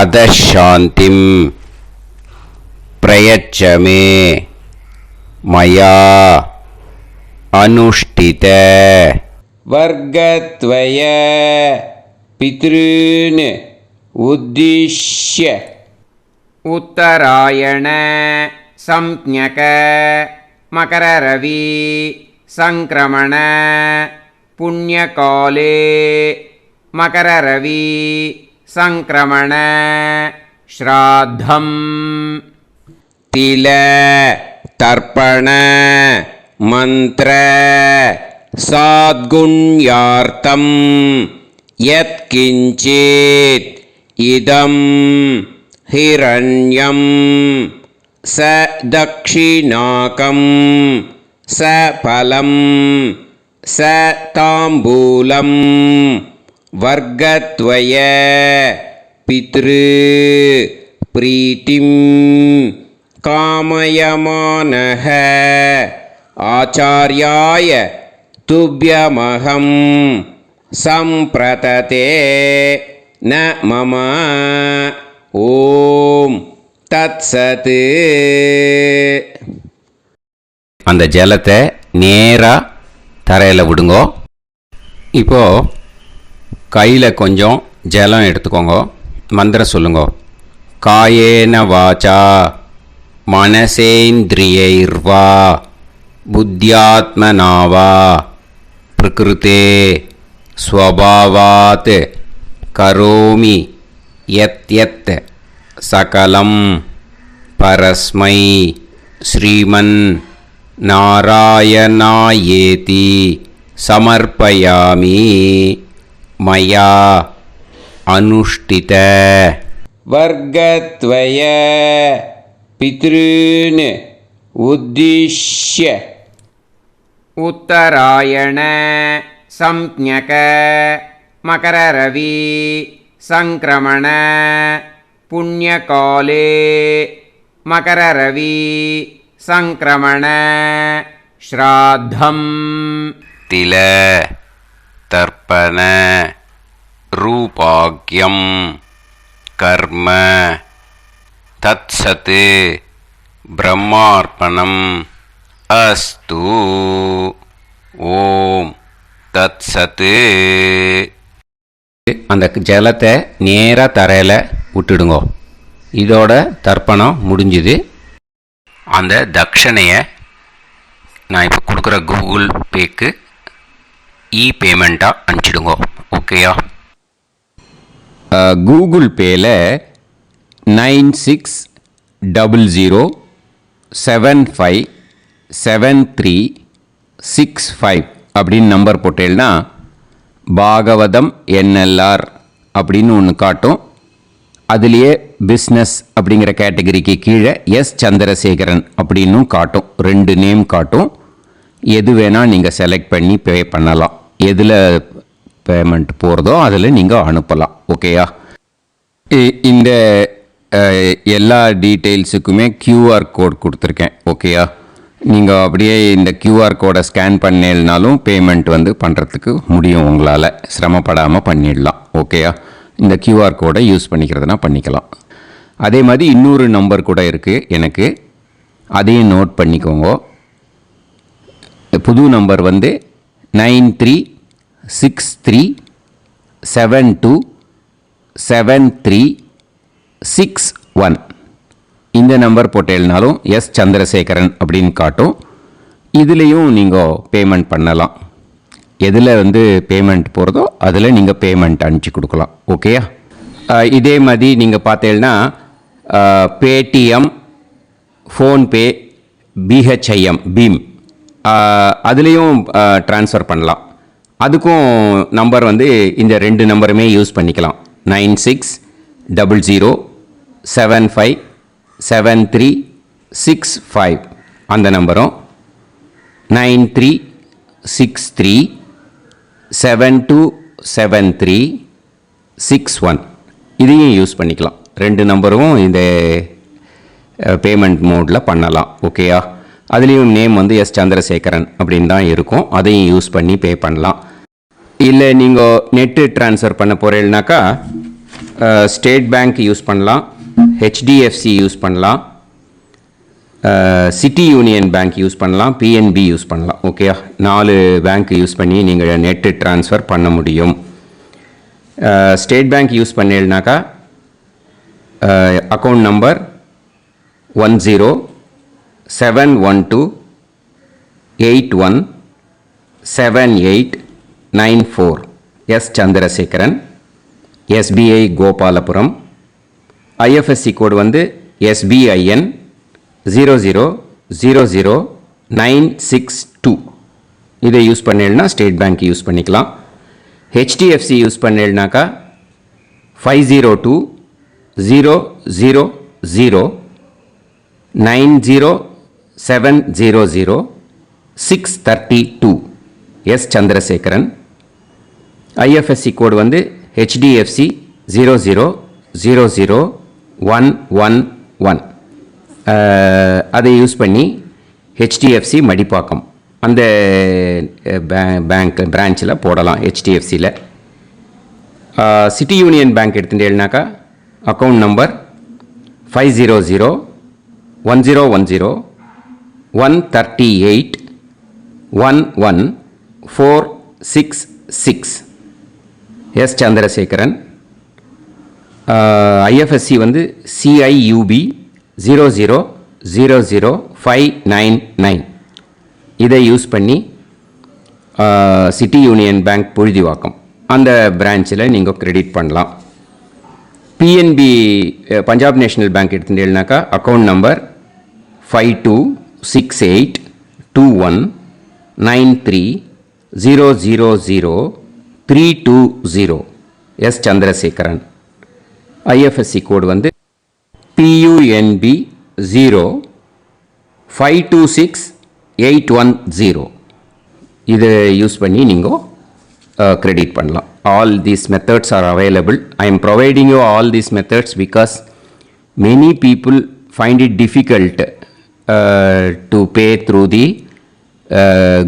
அதசாந்திம் பிரயச்சமே மயா அனுஷ்டித வர்க்கத்வய பித்ருன் உத்திஷ்ய உத்தராயண சம்ஞக மகரரவி சங்கிரமண புண்ணியகாலே மகரரவி சங்கிரமண ஸ்ராத்தம் தில தர்ப்பண மந்திர சாத்குண்யார்த்தம் யத்கிஞ்சித் இதம் हिरण्यं स दक्षिणाकं स फलं स ताम्बूलं वर्गद्वय पितृ प्रीतिं कामयमानः आचार्याय तुभ्यमहं सम्प्रतते न मम ஓம் தத்சத். அந்த ஜலத்தை நேராக தரையில் விடுங்கோ. இப்போது கையில் கொஞ்சம் ஜலம் எடுத்துக்கோங்க. மந்திரம் சொல்லுங்க. காயேன வாச்சா மனசேந்திரியைர்வா புத்தியாத்மனாவா பிரகிருதே ஸ்வபாவாத் கரோமி யத் யத் சகலம் பரஸ்மை ஸ்ரீமன் நாராயணாயேதி சமர்ப்பயாமி மயா அனுஷ்டித வர்கத்வய பித்ருன் உத்திஷ்ய உத்தராயண சம்ஞக மகரரவி சங்கிரமண புண்ணியகாலே மகரரவி சங்கிரமண ஸ்ராத்தம் தில தர்ப்பண ரூபாக்யம் கர்ம தத்சத் பிரம்மார்ப்பணம் அஸ்து. ஓம் தத்சத். அந்த ஜலத்தை நேராக தரையில் விட்டுடுங்கோ. இதோட தர்ப்பணம் முடிஞ்சுது. அந்த தட்சணையை நான் இப்போ கொடுக்குற கூகுள் பேக்கு பேமெண்ட்டாக அனுப்பிச்சிடுங்கோ. ஓகேயா? கூகுள் பேயில் 9600757365 அப்படின்னு நம்பர் போட்டேன்னா பாகவதம் NLR அப்படின்னு ஒன்று காட்டும். அதுலேயே பிஸ்னஸ் அப்படிங்கிற கேட்டகரிக்கு கீழே எஸ் சந்திரசேகரன் அப்படின்னும் காட்டும். 2 நேம் காட்டும். எது வேணால் நீங்கள் செலக்ட் பண்ணி பே பண்ணலாம். எதில் பேமெண்ட் போகிறதோ அதில் நீங்கள் அனுப்பலாம். ஓகேயா? இந்த எல்லா டீட்டெயில்ஸுக்குமே QR கோட் கொடுத்துருக்கேன். ஓகேயா? நீங்கள் அப்படியே இந்த QR கோடை ஸ்கேன் பண்ணேல்னாலும் பேமெண்ட் பண்ணுறதுக்கு முடியும். உங்களால் சிரமப்படாமல் பண்ணிடலாம். ஓகேயா? இந்த QR கோடை யூஸ் பண்ணிக்கிறதுனா பண்ணிக்கலாம். அதே மாதிரி இன்னொரு நம்பர் கூட இருக்குது எனக்கு. அதையும் நோட் பண்ணிக்கோங்க. புது நம்பர் 9363727361. இந்த நம்பர் போட்டேல்னாலும் எஸ் சந்திரசேகரன் அப்படின்னு காட்டும். இதுலேயும் நீங்கள் பேமெண்ட் பண்ணலாம். எதில் பேமெண்ட் போகிறதோ அதில் நீங்கள் பேமெண்ட் அனுப்பிச்சி கொடுக்கலாம். ஓகேயா? இதே மாதிரி நீங்கள் பார்த்தேன்னா பேடிஎம், ஃபோன்பே, BHIM பீம் அதுலேயும் ட்ரான்ஸ்ஃபர் பண்ணலாம். அதுக்கும் நம்பர் இந்த 2 நம்பருமே யூஸ் பண்ணிக்கலாம். 9600757365 அந்த நம்பரும் 9363727361 இதையும் யூஸ் பண்ணிக்கலாம். 2 நம்பரும் இந்த பேமெண்ட் மோடில் பண்ணலாம். ஓகேயா? அதுலேயும் நேம் எஸ் சந்திரசேகரன் அப்படின்னு தான் இருக்கும். அதையும் யூஸ் பண்ணி பே பண்ணலாம். இல்லை நீங்கள் நெட்டு ட்ரான்ஸ்ஃபர் பண்ண போகிறீங்கனாக்கா ஸ்டேட் பேங்க் யூஸ் பண்ணலாம், HDFC யூஸ் பண்ணலாம், சிட்டி யூனியன் பேங்க் யூஸ் பண்ணலாம், PNB யூஸ் பண்ணலாம். ஓகேயா? 4 பேங்க் யூஸ் பண்ணி நீங்கள் நெட்டு ட்ரான்ஸ்ஃபர் பண்ண முடியும். ஸ்டேட் பேங்க் யூஸ் பண்ணீங்கனாக்கா account number 1071281789 S Chandrasekaran, SBI Gopalapuram. IFSC code SBIN 0000962. இதை யூஸ் பண்ணீங்கன்னா ஸ்டேட் பேங்க் யூஸ் பண்ணிக்கலாம். HDFC யூஸ் பண்ணீங்கனாக்கா 000900700 எஸ் சந்திரசேகரன். ஐஎஃப்எஸ்சி கோடு வந்து HDFC 0000111. அதை யூஸ் பண்ணி HDFC மடிப்பாக்கம் அந்த பேங்க் பிரான்ச்சில் போடலாம். HDFCயில் சிட்டி யூனியன் பேங்க் எடுத்துட்டேன்னாக்கா account number 5001010381146 S Chandrasekaran. IFSC வந்து CIUB 0000599. இதை யூஸ் பண்ணி சிட்டி யூனியன் பேங்க் புழுதிவாக்கம் அந்த பிரான்ச்சில் நீங்கள் கிரெடிட் பண்ணலாம். PNB பஞ்சாப் நேஷ்னல் பேங்க் எடுத்துட்டேன்னாக்கா account number 52682193000320 S Chandrasekaran. IFSC code வந்து PUNB 0526810. இதை யூஸ் பண்ணி நீங்கள் கிரெடிட் பண்ணலாம். All these methods are available. I am providing you all these methods because many people find it difficult to pay through the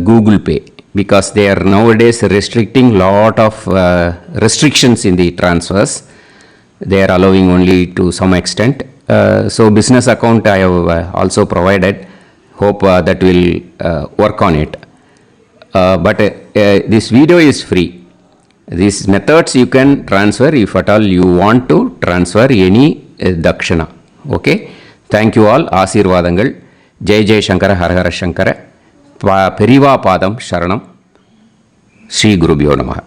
Google Pay because they are nowadays restricting lot of restrictions in the transfers. They are allowing only to some extent. So business account I have also provided. Hope that will work on it. But this video is free. These methods you can transfer if at all you want to transfer any dakshana. Okay. Thank you all. ஆசீர்வாதங்கள். ஜெய் ஜெய் சங்கர ஹர ஹர சங்கர. பெரிவா பாதம் சரணம். ஸ்ரீ குருபியோ நமஹ.